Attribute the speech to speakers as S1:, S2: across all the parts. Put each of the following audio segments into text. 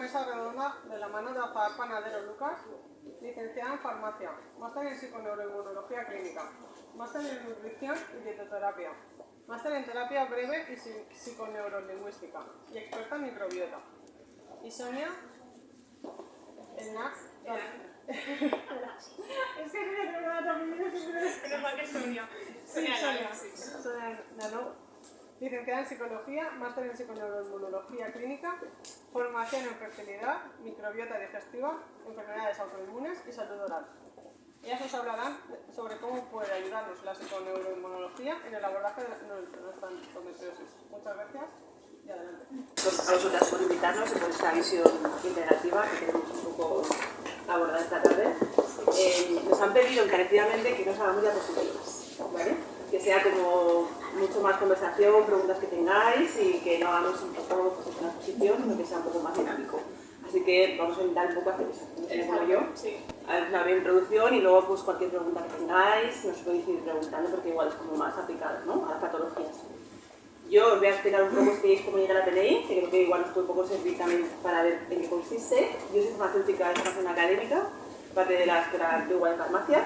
S1: mesa redonda de la mano de Azahar Panadero Lucas, licenciada en farmacia, máster en psiconeuroinmunología clínica, máster en nutrición y dietoterapia, máster en terapia breve y psiconeurolingüística y experta en microbiota. Y Sonia, el NAX. Es que me he también.
S2: Menos mal que es Sonia.
S1: Sí, Sonia Nano. Licenciada en Psicología, máster en Psiconeuroinmunología Clínica, formación en fertilidad, microbiota digestiva, enfermedades autoinmunes y salud oral. Ellas nos hablarán sobre cómo puede ayudarnos la psiconeuroinmunología en el abordaje de nuestra endometriosis. Muchas gracias y adelante.
S3: A vosotras por invitarnos y por esta visión integrativa que queremos un poco abordar esta tarde. Nos han pedido encarecidamente que nos hagamos diapositivas, ¿vale? Que sea como mucho más conversación, preguntas que tengáis y que no hagamos un poco pues, una exposición, sino que sea un poco más dinámico. Así que vamos a intentar un poco hacer eso. Como yo, a ver, una breve introducción y luego pues cualquier pregunta que tengáis nos podéis ir preguntando porque igual es como más aplicado, ¿no?, a las patologías. Yo os voy a explicar un poco si veis cómo llega la PNI, que creo que igual os puede un poco servir también para ver en qué consiste. Yo soy farmacéutica de formación académica, parte de la escuela antigua de farmacia.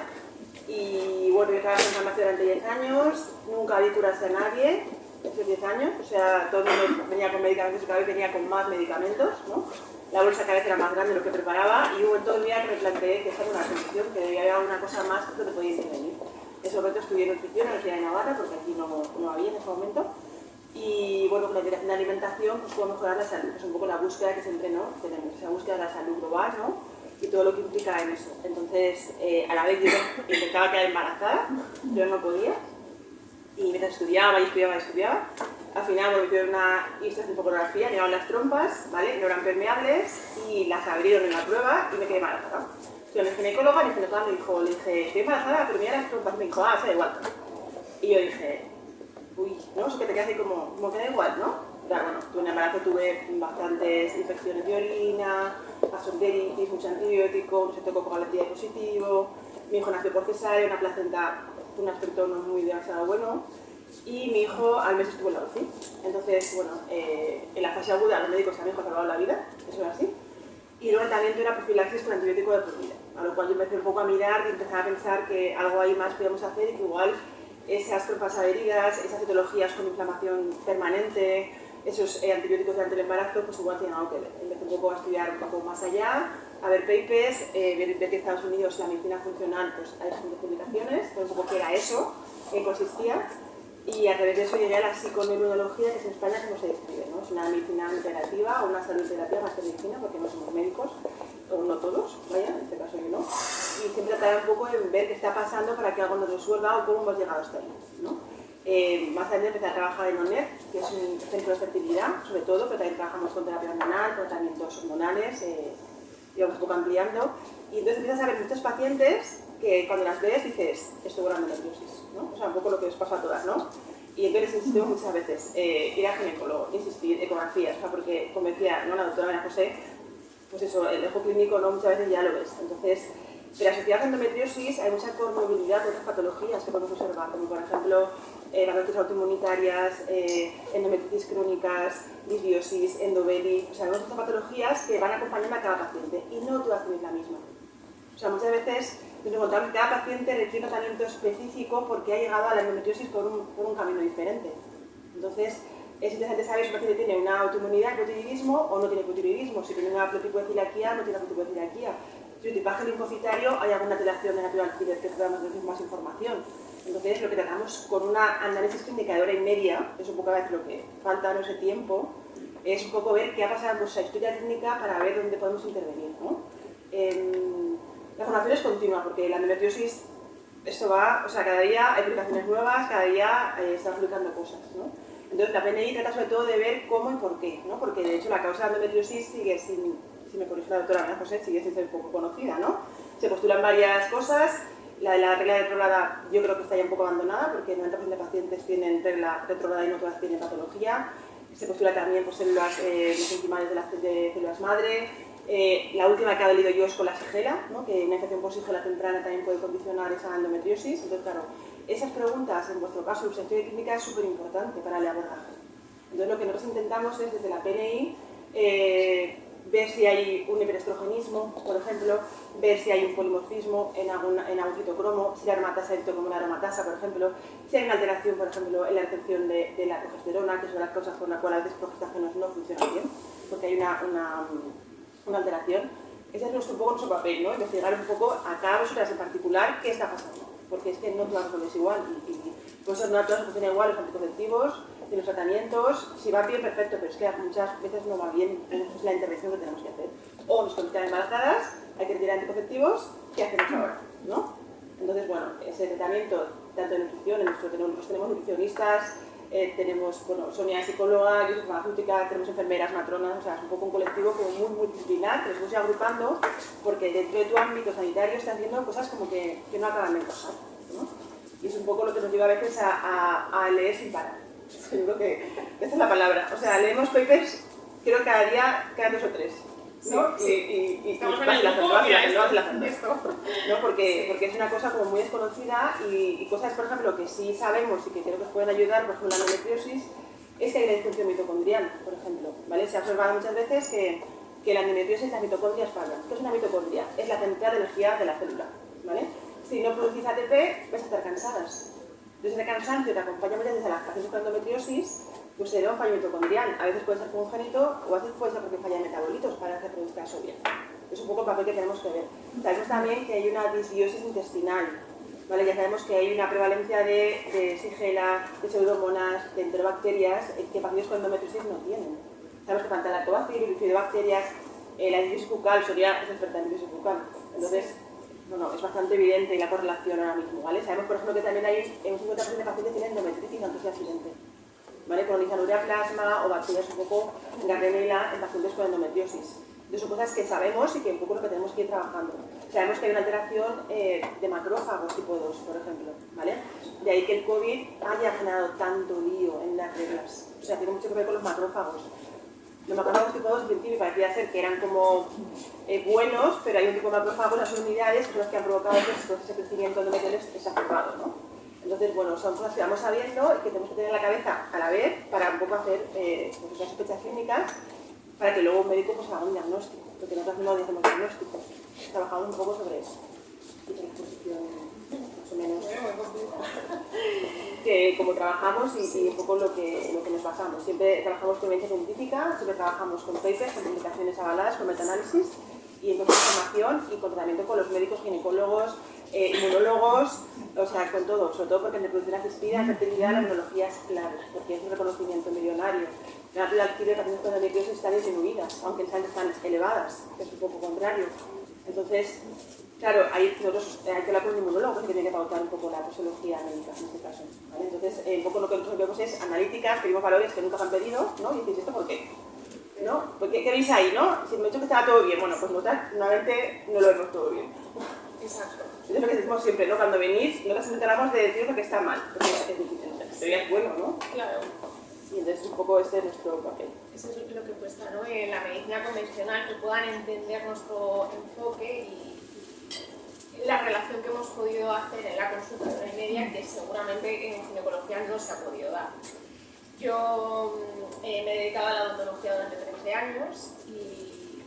S3: Y bueno, yo trabajé en farmacia durante 10 años, nunca vi curarse a nadie esos 10 años, o sea, todo el mundo venía con medicamentos y cada vez venía con más medicamentos, ¿no? La bolsa cada vez era más grande de lo que preparaba y hubo en todo el día que me planteé que esta era una solución, que debía haber alguna cosa más que te podía intervenir. En ese momento estudié nutrición en la Universidad de Navarra, porque aquí no había en ese momento. Y bueno, con la alimentación pues puedo mejorar la salud, es un poco la búsqueda que siempre no tenemos, esa búsqueda de la salud global, ¿no?, y todo lo que implica en eso. Entonces, a la vez yo intentaba quedar embarazada, yo no podía, y mientras estudiaba, al final bueno, tuve una histocinfografía, llevaban las trompas, ¿vale?, no eran permeables, y las abrieron en la prueba y me quedé embarazada. Yo, mi ginecóloga me dijo, le dije, estoy embarazada, pero mira las trompas, me dijo, da igual. Y yo dije, uy, ¿no? Eso que te queda así como que da igual, ¿no? Claro, bueno, tuve un embarazo, tuve bastantes infecciones de orina, gastroenteritis, mucho antibiótico, un estreptococo galactidea positivo, mi hijo nació por cesárea, una placenta, un aspecto no muy demasiado bueno, y mi hijo al mes estuvo en la UCI. Entonces, bueno, en la fase aguda los médicos a mi hijo salvaron la vida, eso era así, y luego también tuve una profilaxis con antibiótico de por vida, a lo cual yo empecé un poco a mirar y empecé a pensar que algo ahí más podíamos hacer y que igual esas trompas adheridas, esas etiologías con inflamación permanente, esos antibióticos durante el embarazo, pues igual tienen algo que ver. Empecé un poco a estudiar un poco más allá, a ver papers, ver que en Estados Unidos la medicina funcional, pues hay bastantes publicaciones, pues un poco qué era eso, en qué consistía, y a través de eso llegué a la psiconeuroinmunología, que es en España como se describe, ¿no? Es una medicina integrativa o una salud integrativa más que medicina, porque no somos médicos, o no todos, vaya, en este caso yo no, y siempre tratar un poco en ver qué está pasando para que algo nos resuelva o cómo hemos llegado hasta ahí, ¿no? Más tarde empecé a trabajar en ONER, que es un centro de fertilidad, sobre todo, pero también trabajamos con terapia hormonal, tratamientos hormonales, y vamos un poco ampliando. Y entonces empiezas a ver muchos pacientes que cuando las ves dices, esto es una endometriosis, ¿no? O sea, un poco lo que os pasa a todas, ¿no? Y entonces insistimos muchas veces, ir al ginecólogo, insistir, ecografías, o sea, porque como decía, ¿no?, la doctora María José, pues eso, el ojo clínico no muchas veces ya lo ves. Entonces, pero asociada a endometriosis hay mucha comorbilidad de otras patologías que podemos observar, como por ejemplo variantes autoinmunitarias, endometritis crónicas, disbiosis, endoveli, o sea, hay muchas patologías que van acompañando a cada paciente y no todas tienen la misma. O sea, muchas veces nos encontramos que cada paciente requiere un tratamiento específico porque ha llegado a la endometriosis por un camino diferente. Entonces, es interesante saber si un paciente tiene una autoinmunidad, hipotiroidismo o no tiene hipotiroidismo, si tiene un tipo de celiaquía o no tiene un tipo de celiaquía. Si el tipaje linfocitario hay alguna alteración de natural killer que podamos decir más información. Entonces, lo que tratamos con una análisis clínica de hora y media, es un poco a veces lo que falta en ese tiempo, es un poco ver qué ha pasado en nuestra historia clínica para ver dónde podemos intervenir, ¿no? La formación es continua, porque la endometriosis, esto va, o sea, cada día hay publicaciones nuevas, cada día se están publicando cosas, ¿no? Entonces, la PNI trata sobre todo de ver cómo y por qué, ¿no? Porque de hecho la causa de endometriosis sigue sin, si me corrige la doctora María José, sigue sin ser poco conocida, ¿no? Se postulan varias cosas. La de la regla retrógrada yo creo que está ya un poco abandonada porque el 90% de pacientes tienen regla retrógrada y no todas tienen patología. Se postula también por células mesenquimales de células madre. La última que he leído yo es con la sigela, ¿no?, que una infección por sigela temprana también puede condicionar esa endometriosis. Entonces, claro, esas preguntas en vuestro caso, la historia clínica es súper importante para el abordaje. Entonces, lo que nosotros intentamos es desde la PNI ver si hay un hiperestrogenismo, por ejemplo, ver si hay un polimorfismo en algún citocromo, si la aromatasa es como una aromatasa, por ejemplo, si hay una alteración, por ejemplo, en la recepción de la progesterona, que es una de las causas por la cual a veces progestágenos no funcionan bien, porque hay una alteración. Ese es un poco nuestro papel, ¿no? Investigar un poco a cada vosotras en particular qué está pasando, porque es que no todas las es igual y por eso no todas funcionan igual los anticonceptivos y los tratamientos. Si va bien, perfecto, pero es que muchas veces no va bien, es la intervención que tenemos que hacer. O nos quedan embarazadas, hay que retirar anticonceptivos, ¿qué hacemos ahora? ¿No? Entonces, bueno, ese tratamiento, tanto de nutrición, nosotros tenemos nutricionistas, tenemos, bueno, Sonia es psicóloga, yo soy farmacéutica, tenemos enfermeras, matronas, o sea, es un poco un colectivo como muy multidisciplinar, que nos vamos agrupando porque dentro de tu ámbito sanitario estás haciendo cosas como que no acaban de encajar, ¿no? Y es un poco lo que nos lleva a veces a leer sin parar. Yo creo que esta es la palabra. O sea, leemos papers, creo que cada día, cada 2 o 3. ¿no?
S2: Sí.
S3: Y
S2: estamos
S3: vas
S2: en el grupo,
S3: ¿no? Porque es una cosa como muy desconocida y cosas, por ejemplo, que sí sabemos y que creo que os pueden ayudar, por ejemplo, la endometriosis, es que hay una disfunción mitocondrial, por ejemplo, ¿vale? Se ha observado muchas veces que la endometriosis, las mitocondrias fallan. ¿Qué es una mitocondria? Es la central de energía de la célula, ¿vale? Si no producís ATP, vais a estar cansadas. Entonces, el cansancio que acompaña muchas veces a las pacientes con endometriosis, pues se da un fallo mitocondrial. A veces puede ser congénito o a veces puede ser porque falla metabolitos para que produzca eso bien. Es un poco el papel que tenemos que ver. Sabemos también que hay una disbiosis intestinal, ¿vale? Ya sabemos que hay una prevalencia de Shigella, de pseudomonas, de enterobacterias que pacientes con endometriosis no tienen. Sabemos que falta lactobacillus, bifidobacterias, la disbiosis bucal, Soria es experta en disbiosis bucal. Entonces, bueno, es bastante evidente la correlación ahora mismo, ¿vale? Sabemos, por ejemplo, que también hay un 50% de pacientes que tienen endometritis antes de accidente, ¿vale? Con lisanuria plasma o bacterias un poco Gardnerella en pacientes con endometriosis. Son cosas que sabemos y que un poco lo que tenemos que ir trabajando. Sabemos que hay una alteración de macrófagos tipo 2, por ejemplo, ¿vale? De ahí que el COVID haya generado tanto lío en las reglas. O sea, tiene mucho que ver con los macrófagos. Los macrófagos tipo 2 en principio parecía ser que eran como buenos, pero hay un tipo de macrófagos, las unidades, que son los que han provocado que ese crecimiento endometrial exacerbado, ¿no? Entonces, bueno, son cosas que vamos sabiendo y que tenemos que tener en la cabeza a la vez para un poco hacer pues, esas sospechas clínicas para que luego un médico pues, haga un diagnóstico, porque nosotros no hacemos diagnósticos, trabajamos un poco sobre eso. Y la exposición, más o menos, que como trabajamos y un poco lo que nos basamos. Siempre trabajamos con evidencia científica, siempre trabajamos con papers, con publicaciones avaladas, con metaanálisis y entonces información y con tratamiento con los médicos, ginecólogos, inmunólogos, o sea, con todo, sobre todo porque en reproducción asistida, fertilidad, la inmunología es clave, porque es un reconocimiento millonario. La tasa de alquiler de pacientes con endometriosis están disminuidas, aunque están elevadas, que es un poco contrario. Entonces, claro, hay que hablar con un inmunólogo que tiene que pautar un poco la posología médica en este caso, ¿vale? Entonces, un poco lo que nosotros vemos es analíticas, pedimos valores que nunca se han pedido, ¿no? Y decís, ¿esto por qué? ¿No? ¿Qué veis ahí, no? Si me he dicho que estaba todo bien, bueno, pues nuevamente no lo vemos todo bien.
S2: Exacto.
S3: Eso es lo que decimos siempre, ¿no? Cuando venís, no nos enteramos de decir lo que está mal, porque en teoría es bueno, ¿no?
S2: Claro.
S3: Y entonces un poco este es nuestro papel.
S2: Eso es lo que cuesta, ¿no? En la medicina convencional, que puedan entender nuestro enfoque y la relación que hemos podido hacer en la consulta de hora y media, que seguramente en ginecología no se ha podido dar. Yo me he dedicado a la odontología durante 13 años y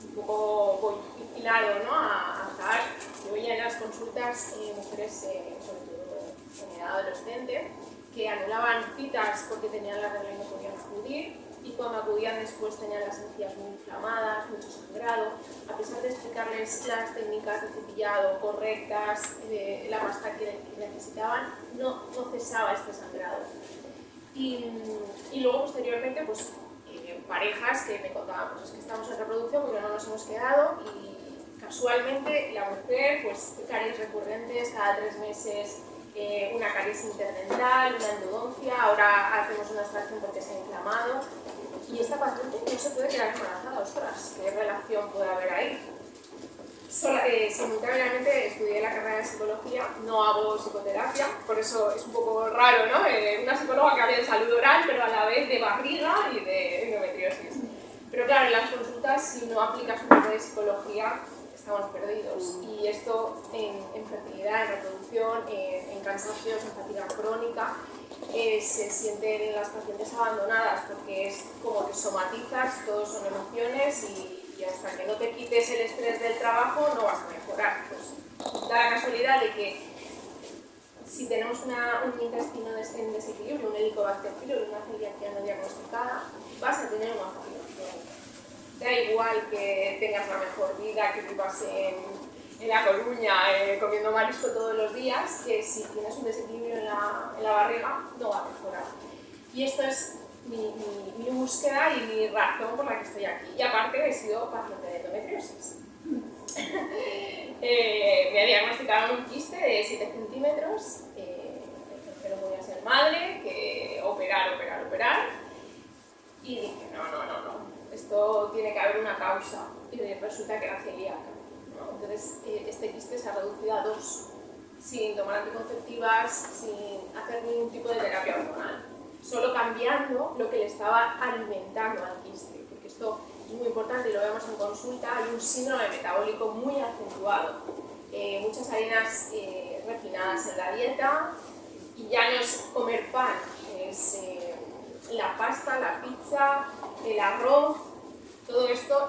S2: un poco voy hilado, ¿no? a saber, yo veía en las consultas mujeres, sobre todo en edad adolescente, que anulaban citas porque tenían la regla y no podían acudir, y cuando acudían después tenían las encías muy inflamadas, mucho sangrado. A pesar de explicarles las técnicas de cepillado correctas, la pasta que necesitaban, no cesaba este sangrado. Y luego posteriormente, pues parejas que me contaban, pues es que estamos en reproducción pero no nos hemos quedado, y casualmente la mujer, pues caries recurrentes cada 3 meses, una caries interdental, una endodoncia, ahora hacemos una extracción porque se ha inflamado, y esta paciente no se puede quedar embarazada. Ostras, ¿qué relación puede haber ahí? Simultáneamente estudié la carrera de psicología, no hago psicoterapia, por eso es un poco raro, ¿no? Una psicóloga que habla de salud oral, pero a la vez de barriga y de endometriosis. Pero claro, en las consultas, si no aplicas un poco de psicología, estamos perdidos. Y esto en fertilidad, en reproducción, en cansancios, en fatiga crónica, se sienten las pacientes abandonadas, porque es como que somatizas, todos son emociones y Y hasta que no te quites el estrés del trabajo no vas a mejorar. Pues da la casualidad de que si tenemos un intestino en desequilibrio, un helicobacter pylori, una celiaquía no diagnosticada, vas a tener una fatiga crónica. Da igual que tengas la mejor vida, que vivas en La Coruña comiendo marisco todos los días, que si tienes un desequilibrio en la barriga no va a mejorar. Y esto es mi búsqueda y mi razón por la que estoy aquí. Y aparte he sido paciente de endometriosis. Me diagnosticaron un quiste de 7 centímetros, pero voy a ser madre, que operar. Y dije, no, esto tiene que haber una causa. Y resulta que era celíaca, ¿no? Entonces este quiste se ha reducido a 2, sin tomar anticonceptivas, sin hacer ningún tipo de terapia hormonal. Solo cambiando lo que le estaba alimentando al quiste, porque esto es muy importante y lo vemos en consulta. Hay un síndrome metabólico muy acentuado, muchas harinas refinadas en la dieta, y ya no es comer pan, es la pasta, la pizza, el arroz, todo esto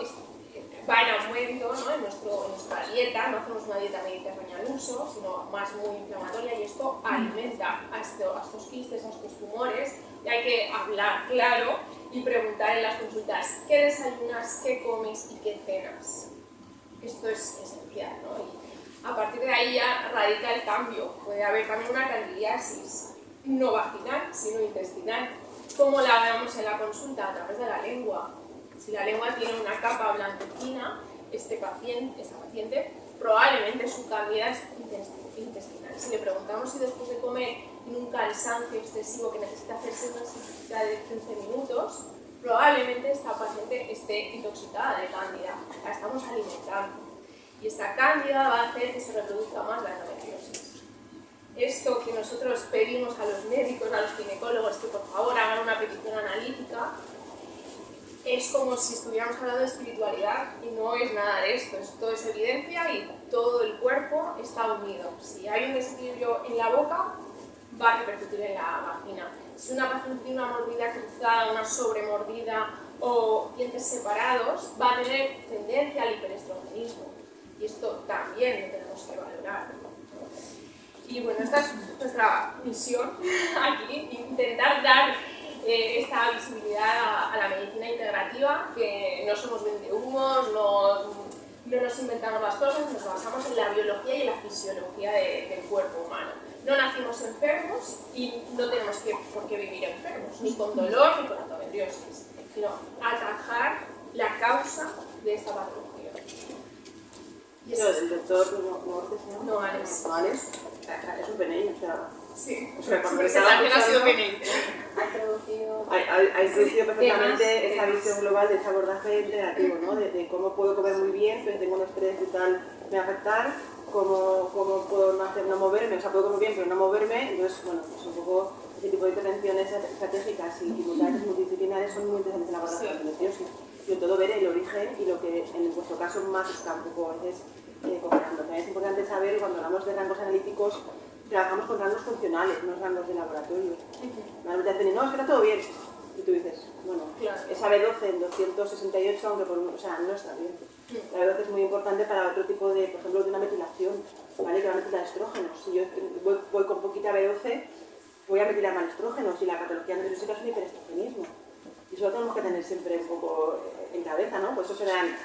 S2: va en aumento, ¿no? en nuestra dieta. No hacemos una dieta mediterránea al uso, sino más muy inflamatoria, y esto alimenta a estos quistes, a estos tumores. Y hay que hablar claro y preguntar en las consultas qué desayunas, qué comes y qué cenas. Esto es esencial, ¿no? Y a partir de ahí ya radica el cambio. Puede haber también una candidiasis, no vaginal, sino intestinal. ¿Cómo la vemos en la consulta? A través de la lengua. Si la lengua tiene una capa blanquecina, esta paciente probablemente su cavidad es intestinal. Si le preguntamos si después de comer tiene un cansancio excesivo que necesita hacerse una siesta de 15 minutos, probablemente esta paciente esté intoxicada de cándida. La estamos alimentando. Y esta cándida va a hacer que se reproduzca más la endometriosis. Esto que nosotros pedimos a los médicos, a los ginecólogos, que por favor hagan una petición analítica, es como si estuviéramos hablando de espiritualidad, y no es nada de esto. Esto es evidencia y todo el cuerpo está unido. Si hay un desequilibrio en la boca, va a repercutir en la vagina. Si una paciente tiene una mordida cruzada, una sobremordida o dientes separados, va a tener tendencia al hiperestrogenismo. Y esto también lo tenemos que valorar. Y bueno, esta es nuestra misión aquí, intentar dar esta visibilidad a la medicina integrativa, que no somos vendehumos, no nos inventamos las cosas, nos basamos en la biología y en la fisiología del cuerpo humano. No nacimos enfermos y no tenemos por qué vivir enfermos, ni con dolor ni con endometriosis, sino atajar la causa de esta patología.
S3: Y el doctor
S2: no, Alex.
S3: Es un PNI, o sea...
S2: Sí,
S3: cuando
S2: ha sido PNI.
S3: Ha introducido perfectamente esa visión global de ese abordaje integrativo, ¿no? De cómo puedo comer muy bien, pero tengo un estrés y tal, me va a afectar, cómo puedo no moverme, o sea, puedo comer bien pero no moverme. Entonces, bueno, pues un poco ese tipo de intervenciones estratégicas y multidisciplinares son muy interesantes en la abordaje de la endometriosis. Y todo ver el origen y lo que en vuestro caso más está un poco a veces comparando. También es importante saber, cuando hablamos de rangos analíticos, trabajamos con rangos funcionales, no rangos de laboratorio. Normalmente dicen, no, es que está todo bien. Y tú dices, bueno, claro, esa B12 en 268, aunque no está bien. La B12 es muy importante para otro tipo de, por ejemplo, de una metilación, ¿vale? Que va a metilar estrógenos. Si yo voy con poquita B12, voy a metilar mal estrógenos, y la patología endometriósica es un hiperestrogenismo. Y eso lo tenemos que tener siempre un poco en cabeza, ¿no? Pues eso serán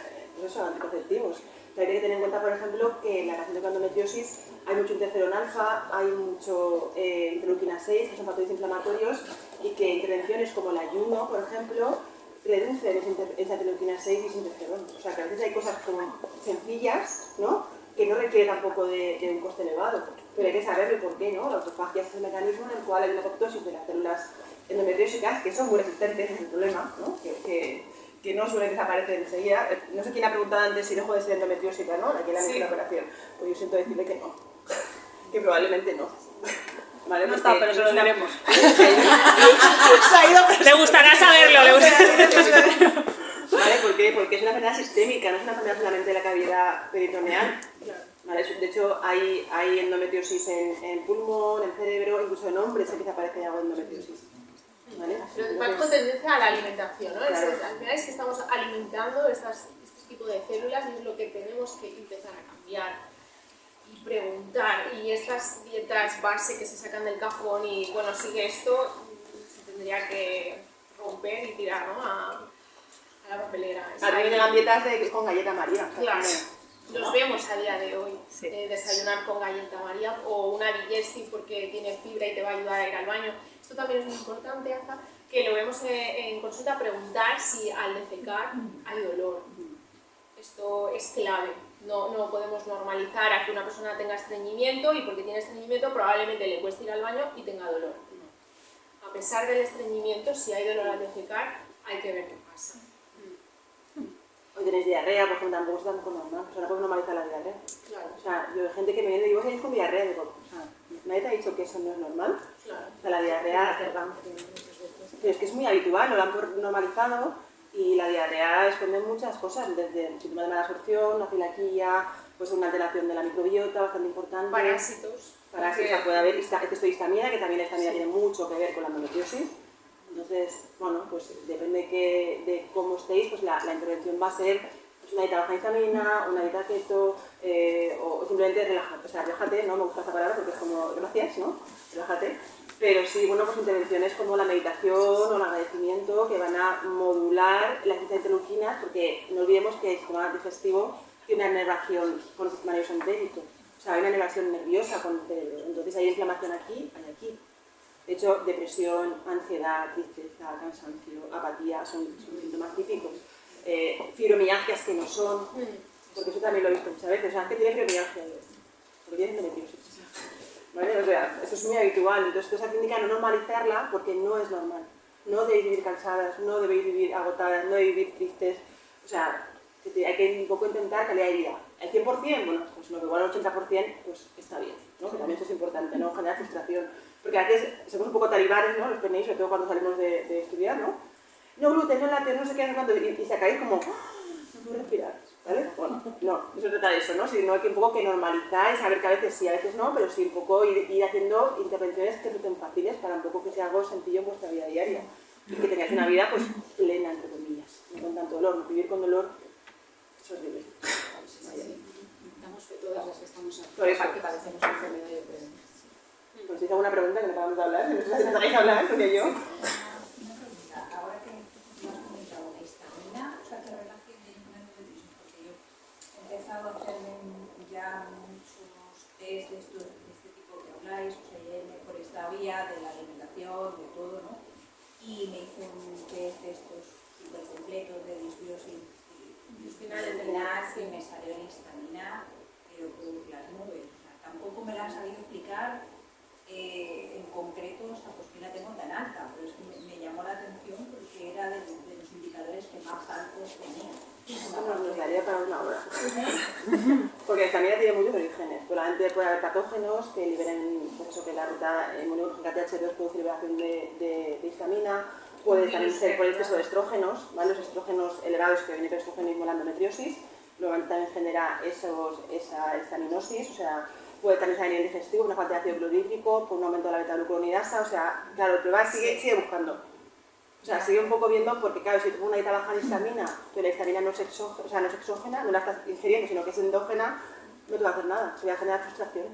S3: anticonceptivos. Hay que tener en cuenta, por ejemplo, que en la paciente con endometriosis hay mucho interferón alfa, hay mucho interleuquina 6, que son factores inflamatorios, y que intervenciones como el ayuno, por ejemplo, reducen esa interleuquina 6 y ese interferón. O sea, que a veces hay cosas como sencillas, ¿no?, que no requiere tampoco de un coste elevado, pero hay que saber el por qué, ¿no? La autofagia es el mecanismo en el cual hay una apoptosis de las células endometriósicas, que son muy resistentes, es el problema, ¿no? Que no suelen desaparecer enseguida. No sé quién ha preguntado antes si dejo de ser endometriósica, ¿no? Aquí en la operación. Pues yo siento decirle que no, que probablemente no. ¿Vale?
S4: No está, pero se lo diremos.
S3: Le
S4: gustará saberlo,
S3: ¿Vale? ¿Por qué? Porque es una enfermedad sistémica, no es una enfermedad solamente de la cavidad peritoneal. ¿Vale? De hecho, hay endometriosis en pulmón, en cerebro, incluso en hombres empieza a aparecer algo de endometriosis. ¿Vale?
S2: Pero va con tendencia a la alimentación, ¿no?
S3: Claro.
S2: Al final es que estamos alimentando estos este tipo de células y es lo que tenemos que empezar a cambiar y preguntar. Y estas dietas base que se sacan del cajón y bueno, sigue esto, se tendría que romper y tirar, ¿no? a la papelera.
S3: A mí me llegan dietas con galleta María. O sea,
S2: Claro,
S3: ¿no?
S2: los vemos a día de hoy,
S3: Sí.
S2: desayunar con galleta María o una digestive porque tiene fibra y te va a ayudar a ir al baño. Esto también es muy importante, Aza, que lo vemos en consulta, preguntar si al defecar hay dolor. Esto es clave. No podemos normalizar a que una persona tenga estreñimiento y porque tiene estreñimiento probablemente le cueste ir al baño y tenga dolor. No. A pesar del estreñimiento, si hay dolor al defecar, hay que ver qué pasa.
S3: Hoy tenéis diarrea, por ejemplo, tampoco es tan normal. O sea, no podemos normalizar la diarrea.
S2: Claro.
S3: O sea, yo hay gente que me viene y digo, ¿tienes con diarrea? Digo, o sea, nadie te ha dicho que eso no es normal.
S2: Claro.
S3: O sea, la diarrea... Pero es que es muy habitual, lo han normalizado y la diarrea esconde muchas cosas, desde el síndrome de mala absorción, la filaquía, pues una alteración de la microbiota bastante importante.
S2: Parásitos.
S3: Parásitos, o sea, puede haber histamina, que también la histamina tiene mucho que ver con la endometriosis. Entonces, bueno, pues depende de cómo estéis, pues la intervención va a ser pues, una dieta baja en histamina, una dieta keto, o simplemente relájate. O sea, relájate, no me gusta esa palabra porque es como, gracias, ¿no? Relájate. Pero sí, bueno, pues intervenciones como la meditación o el agradecimiento que van a modular la actividad de interleuquinas, porque no olvidemos que el sistema digestivo tiene una nervación con el sistema nervioso entérico. O sea, hay una nervación nerviosa con el cerebro. Entonces hay inflamación aquí, hay aquí. De hecho, depresión, ansiedad, tristeza, cansancio, apatía son síntomas típicos. Fibromialgias que no son, porque eso también lo he visto muchas veces. O sea, es que tiene fibromialgia, porque tiene endometriosis. ¿Vale? O sea, eso es muy habitual. Entonces, esa clínica no normalizarla porque no es normal. No debéis vivir cansadas, no debéis vivir agotadas, no debéis vivir tristes. O sea, hay que un poco intentar calidad de vida. ¿El 100%? Bueno, pues no, igual el 80% pues está bien, ¿no? Que también eso es importante, no generar frustración. Porque a veces somos un poco talibanes, ¿no? Los PNI, sobre todo cuando salimos de estudiar, ¿no? No gluten, no lácteos, no sé qué, hablando y sacáis como, no puedo respirar, ¿vale? Bueno, no se trata de eso, ¿no? Sino hay que un poco que normalizar y saber que a veces sí, a veces no, pero sí un poco ir haciendo intervenciones que resulten fáciles para un poco que sea algo sencillo en vuestra vida diaria y que tengáis una vida pues plena, entre comillas, no con tanto dolor. Vivir con dolor es horrible.
S4: Damos fe todas las que estamos aquí,
S3: Por eso.
S4: que padecemos enfermedad, yo creo.
S3: Pues si hago una pregunta que no paramos de hablar, no sé si me dejáis hablar, porque yo...
S5: Una pregunta, ahora que me has comentado la histamina, o sea, ¿qué relación tiene con el nutrición? Porque yo he empezado a hacerme ya muchos test de este tipo que habláis, o sea, ya irme por esta vía de la alimentación, de todo, ¿no? Y me hice un test de estos súper completos de disbiosis intestinal que me salió en histamina, pero por las nubes. O sea, tampoco me la han sabido explicar en concreto, o sea, pues que la tengo tan alta, pero es que me llamó la atención porque era de los indicadores que más altos tenía.
S3: Eso nos daría para una hora. Porque la histamina tiene muchos orígenes. Probablemente puede haber patógenos que liberen, pues eso, que la ruta inmunológica TH2 produce liberación de histamina. Puede también ser por el exceso de estrógenos, ¿vale? Los estrógenos elevados que viene con estrogenismo en la endometriosis. Luego también genera esa histaminosis, o sea, puede también ser a nivel digestivo, una falta de ácido clorhídrico, por un aumento de la beta-glucuronidasa, o sea, claro, pero sigue buscando. O sea, sigue un poco viendo, porque claro, si tengo una dieta baja en histamina, pero la histamina no es exógena, no la estás ingiriendo, sino que es endógena, no te va a hacer nada, se va a generar frustración.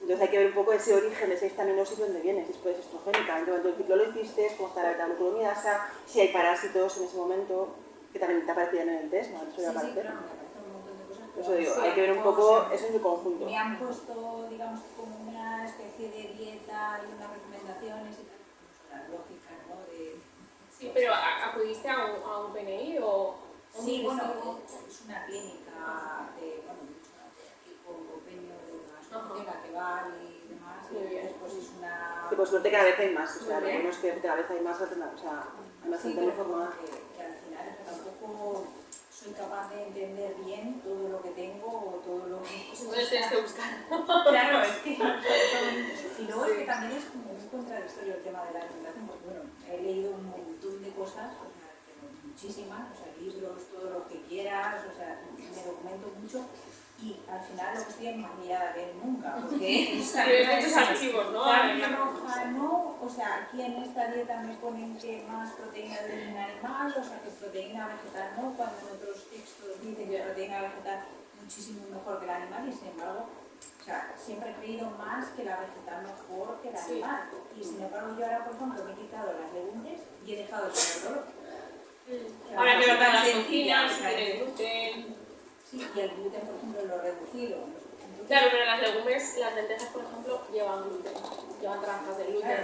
S3: Entonces hay que ver un poco ese origen de esa histaminosis de dónde viene, si es estrogénica, en qué momento del ciclo lo hiciste, cómo está la beta-glucuronidasa, si hay parásitos en ese momento, que también te aparecían en el test, ¿no? Eso
S5: Sí,
S3: ya
S5: sí,
S3: aparece.
S5: claro, me aparecen un montón de cosas.
S3: Eso digo,
S5: Sí,
S3: hay que ver un poco, eso es el conjunto.
S5: Me han puesto, digamos, como una especie de dieta y unas recomendaciones y tal, pues las lógicas, ¿no?
S2: Sí, pero ¿acudiste a un PNI o...?
S5: Sí, bueno, es una clínica de, bueno, aquí con convenio de una asociación a que va y demás, y después es una...
S3: Que por suerte cada vez hay más, o sea, lo bueno es que cada vez hay más alternativas, o sea, hay más
S5: Sí,
S3: gente
S5: pero
S3: informada.
S5: que al final es que tampoco soy capaz de entender bien todo lo que tengo o todo lo que...
S2: Entonces tienes que buscar.
S5: Claro, es que... Y luego es que también es como muy contradictorio el tema de la alimentación, porque bueno, he leído un montón de cosas, o sea, muchísimas, o sea, libros, todo lo que quieras, o sea, me documento mucho, y al final lo que estoy en manera de ver nunca, porque esta
S2: Alimentos activos, ¿no?
S5: carne roja no, o sea, aquí en esta dieta me ponen que más proteína de origen animal, o sea, que proteína vegetal no, cuando en otros textos dicen que proteína vegetal muchísimo mejor que la animal, y sin embargo, o sea, siempre he creído más que la vegetal mejor que la animal, y sin embargo yo ahora, por ejemplo, me he quitado las legumbres y he dejado de comer todo.
S2: Ahora que verdad las
S5: sencilla,
S2: cocinas,
S5: o
S2: si
S5: sea,
S2: tienen gluten.
S5: sí, y el gluten, por ejemplo, lo he reducido. Entonces,
S2: Claro, pero las legumbres, las lentejas, por ejemplo, llevan gluten, llevan trazas de gluten.
S5: claro,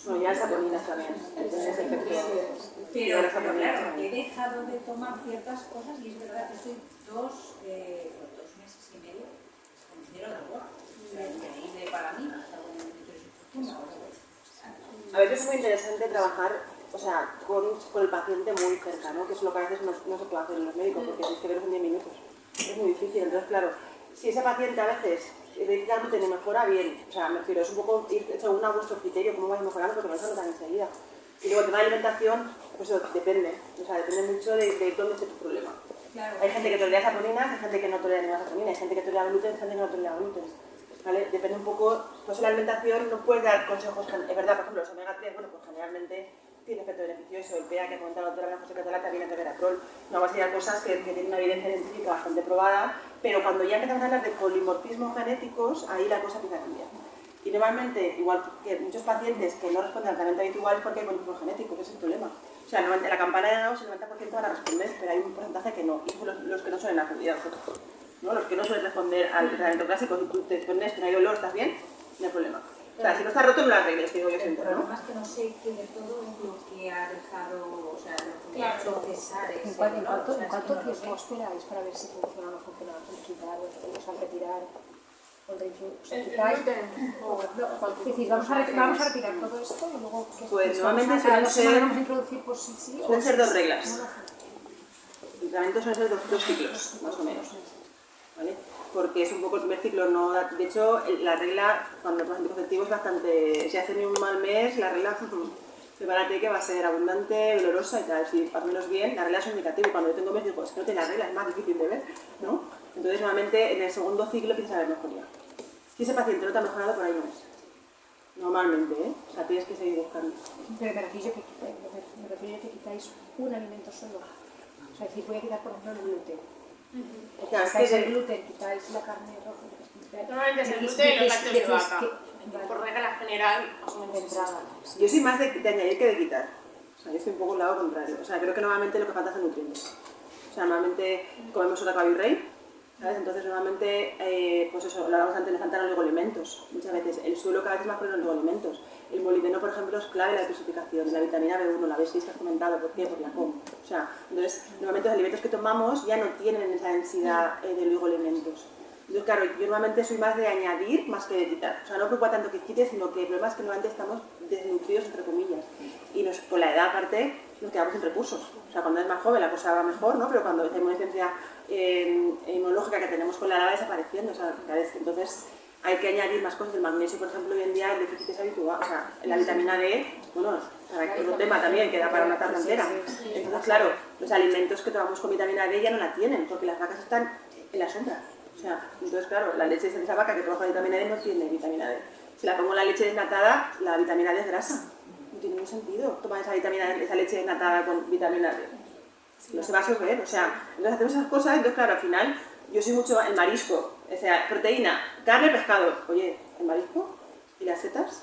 S3: No, ya saponinas también. Entonces, ese efecto.
S5: pero
S3: las saponinas
S5: claro,
S3: también.
S5: he dejado de tomar ciertas cosas y es verdad que estoy 2 meses y medio con cero dolor. O sea, increíble para mí, hasta con el profunda.
S3: A veces es muy interesante trabajar, o sea, con el paciente muy cerca, ¿no? Que es lo que a veces no se puede hacer en los médicos, porque tienes que verlos en 10 minutos. Es muy difícil, entonces claro, si ese paciente a veces le da gluten y mejora, bien, o sea, me refiero, es un poco ir según a vuestro criterio, cómo vais mejorando, porque vais a notar enseguida. Y luego el tema de alimentación, pues eso depende, o sea, depende mucho de dónde esté tu problema.
S5: Claro.
S3: Hay gente que tolera saponinas, hay gente que no tolera ninguna saponina, hay gente que tolera gluten, hay gente que no tolera gluten. ¿Vale? Depende un poco, pues en la alimentación no puedes dar consejos, es verdad, por ejemplo, los omega 3, bueno, pues generalmente tiene efecto beneficioso, el PA que ha comentado la doctora José Catalá viene de Veratrol, no va a ser cosas que tienen una evidencia científica bastante probada, pero cuando ya empezamos a hablar de polimorfismos genéticos, ahí la cosa empieza a cambiar. Y normalmente, igual que muchos pacientes que no responden al tratamiento habitual es porque hay polimorfismos genéticos, ese es el problema. O sea, en la campana de Gauss el 90% van a responder, pero hay un porcentaje que no, y son los que no suelen acudir a nosotros. ¿No? Los que no suelen responder al tratamiento clásico, si tú te pones que no hay dolor, estás bien, no hay problema. O sea, si no está roto, no lo arregles, digo yo siempre,
S5: El
S3: ¿no?
S5: problema es que no sé qué de todo es lo que ha dejado, o sea, lo que ha hecho cesar ese
S6: ¿En cuánto
S5: dolor, o sea, es que no lo
S6: tiempo
S5: sé.
S6: esperáis para ver si funciona o no funciona? ¿Quitar o retirar? ¿O
S2: El
S6: quitáis?
S2: gluten.
S6: Es decir, vamos a retirar todo esto y luego... ¿qué?
S3: Pues normalmente
S6: vamos
S3: suelen ser-
S6: vamos a introducir por sí, sí.
S3: Suelen ser 2 reglas.
S6: ¿Cómo lo hacemos?
S3: El tratamiento suele ser dos ciclos, más o menos. ¿Vale? Porque es un poco el primer ciclo, no da, de hecho la regla cuando el anticonceptivo es bastante, si hace ni un mal mes, la regla prepárate que va a ser abundante, dolorosa y tal, si más o menos bien, la regla es un indicativo, cuando yo tengo mes digo, es que no tiene la regla, es más difícil de ver, ¿no? Entonces normalmente en el segundo ciclo empiezas a ver mejoría. Si ese paciente no te ha mejorado, por ahí no es. Normalmente, ¿eh? O sea, tienes que seguir buscando.
S6: Pero me refiero a que quitáis un alimento solo. O sea, es decir, voy a quitar, por ejemplo, el gluten.
S3: Claro, es
S6: Quitáis
S3: que
S6: el gluten, quitáis la carne roja.
S2: Normalmente es el
S6: Decís-
S2: gluten y los
S6: decís-
S2: lácteos de
S6: decís
S2: vaca.
S6: que-
S2: Por regla general, más o
S6: de
S2: menos.
S6: entrada.
S3: yo soy más de añadir que de quitar. O sea, yo estoy un poco al lado contrario. O sea, creo que normalmente lo que falta son nutrientes. O sea, normalmente comemos otra caballo y rey, ¿sabes? Entonces, normalmente, pues eso, lo hablamos antes, le faltan oligoelementos. Muchas veces el suelo cada vez es más por los oligoelementos. El molibdeno, por ejemplo, es clave en la detoxificación. La vitamina B1, la B6 que has comentado, ¿por qué? Por la COM. O sea, entonces, normalmente los alimentos que tomamos ya no tienen esa densidad de oligoelementos. Entonces, claro, yo normalmente soy más de añadir más que de quitar. O sea, no me preocupa tanto que quites, sino que el problema es que normalmente estamos desnutridos, entre comillas. Y con la edad, aparte, nos quedamos sin recursos. O sea, cuando es más joven la cosa va mejor, ¿no? Pero cuando hay una deficiencia inmunológica que tenemos con la edad va desapareciendo, o sea, cada vez. Entonces, hay que añadir más cosas. El magnesio, por ejemplo, hoy en día el déficit es habitual. O sea, la vitamina D, bueno, para que otro tema también, que da para una tarde entera. Entonces, claro, los alimentos que tomamos con vitamina D ya no la tienen, porque las vacas están en la sombra. O sea, entonces, claro, la leche de esa vaca que trabaja con vitamina D no tiene vitamina D. Si la pongo en la leche desnatada, la vitamina D es grasa. No tiene ningún sentido tomar esa leche desnatada con vitamina D. No se va a absorber, o sea, entonces hacemos esas cosas, entonces claro, al final yo soy mucho el marisco, o sea, proteína, carne, pescado. Oye, ¿el marisco? ¿Y las setas?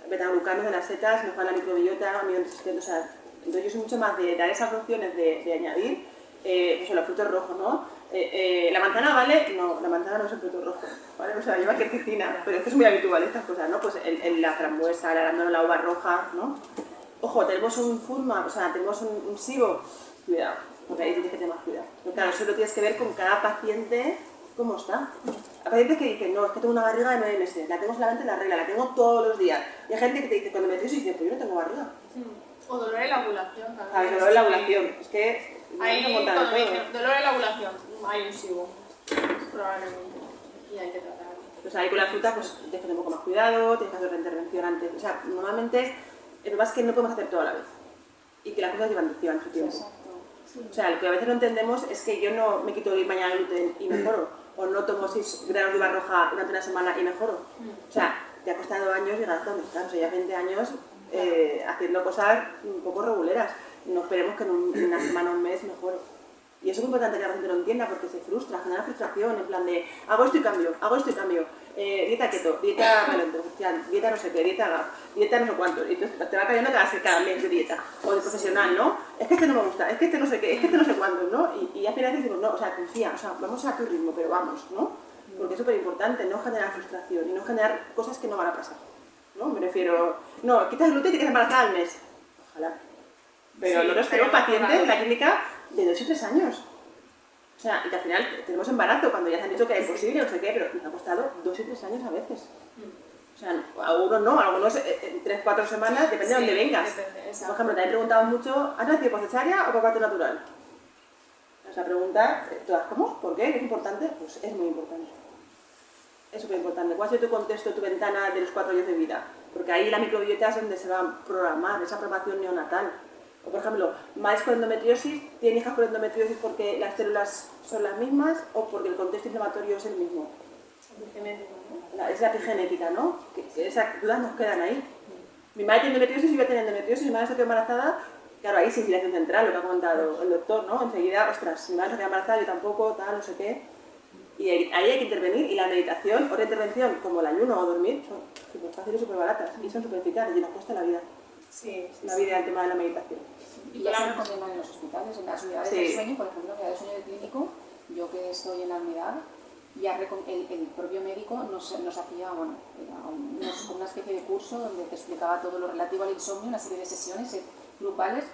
S3: Betaglucanos de las setas, mejoran la microbiota, amido resistente, o sea, entonces yo soy mucho más de dar esas opciones de añadir, pues los frutos rojos, ¿no? La manzana, ¿vale? No, la manzana no es el fruto rojo, ¿vale? O sea, lleva quercetina, pero es que es muy habitual estas cosas, ¿no? Pues la frambuesa, el arándano, la uva roja, ¿no? Ojo, tenemos un furma, o sea, tenemos un SIBO, cuidado, porque ahí tienes que tener más cuidado. Pero claro, eso lo tienes que ver con cada paciente, cómo está. Hay pacientes que dicen, no, es que tengo una barriga de 9 meses, la tengo solamente en la regla, la tengo todos los días. Y hay gente que te dice, cuando me tienes, dice, pues yo no tengo barriga.
S2: O dolor en la ovulación también.
S3: A ver, dolor en la ovulación, es que...
S2: Ahí,
S3: no te contan
S2: cuando me
S3: todo.
S2: dicen dolor en la ovulación, hay un SIBO, probablemente. Y hay que tratarlo.
S3: Pues ahí con la fruta, pues tienes que tener un poco más cuidado, tienes que hacer la intervención antes. O sea, normalmente, el problema es que no podemos hacer todo a la vez. Y que las cosas llevan su tiempo. O sea, lo que a veces no entendemos es que yo no me quito hoy mañana el gluten y mejoro. o no tomo 6 granos de uva roja durante una semana y mejoro. O sea, te ha costado años llegar hasta donde estás, o sea, ya 20 años haciendo cosas un poco reguleras. No esperemos que en una semana o un mes mejore. Y eso es muy importante que la gente lo entienda porque se frustra, genera frustración, en plan de hago esto y cambio, dieta keto, dieta paleointerrupcial, dieta no sé qué, dieta GAP, dieta no sé cuánto, y entonces te va cayendo cada mes de dieta, o de profesional, ¿no? Es que este no me gusta, es que este no sé qué, es que este no sé cuándo, ¿no? Y al final decimos, no, o sea, confía, o sea, vamos a tu ritmo, pero vamos, ¿no? Porque es súper importante no generar frustración y no generar cosas que no van a pasar, ¿no? Me refiero, no, quitas el gluten y te quedas embarazada al mes, ojalá. Pero
S2: Sí,
S3: nosotros
S2: pero
S3: tenemos pacientes en la
S2: probable.
S3: clínica de 2 y 3 años. O sea, y que al final tenemos embarazo cuando ya se han dicho que era imposible, no sé qué, pero nos ha costado 2 y 3 años a veces. O sea, algunos no, algunos en 3 o 4 semanas, depende de dónde vengas.
S2: Depende,
S3: Por
S2: exacto.
S3: ejemplo, te han preguntado mucho, ¿has nacido por cesárea o por parto natural? Esa pregunta, todas, ¿cómo? ¿Por qué? ¿Es importante? Pues es muy importante. Es súper importante. ¿Cuál ha sido tu contexto, tu ventana de los 4 años de vida? Porque ahí la microbiota es donde se va a programar, esa programación neonatal. O por ejemplo, madres con endometriosis, ¿tienen hijas con endometriosis porque las células son las mismas o porque el contexto inflamatorio es el mismo? Es la epigenética, ¿no? Que esas dudas nos quedan ahí. Mi madre tiene endometriosis y yo tengo endometriosis, mi madre se quedó embarazada, claro, ahí sí, infiliación central, lo que ha comentado el doctor, ¿no? Enseguida, ostras, mi madre se quedó embarazada, yo tampoco, tal, no sé qué. Y ahí hay que intervenir, y la meditación, otra intervención, como el ayuno o dormir, son súper fáciles y súper baratas, y son súper eficaces, y nos cuesta la vida. La vida, el tema de la meditación.
S4: Y ya se recomiendan en los hospitales, en las unidades del sueño, por ejemplo, unidades de sueño de clínico, yo que estoy en la unidad, ya el propio médico nos hacía una especie de curso donde te explicaba todo lo relativo al insomnio, una serie de sesiones grupales,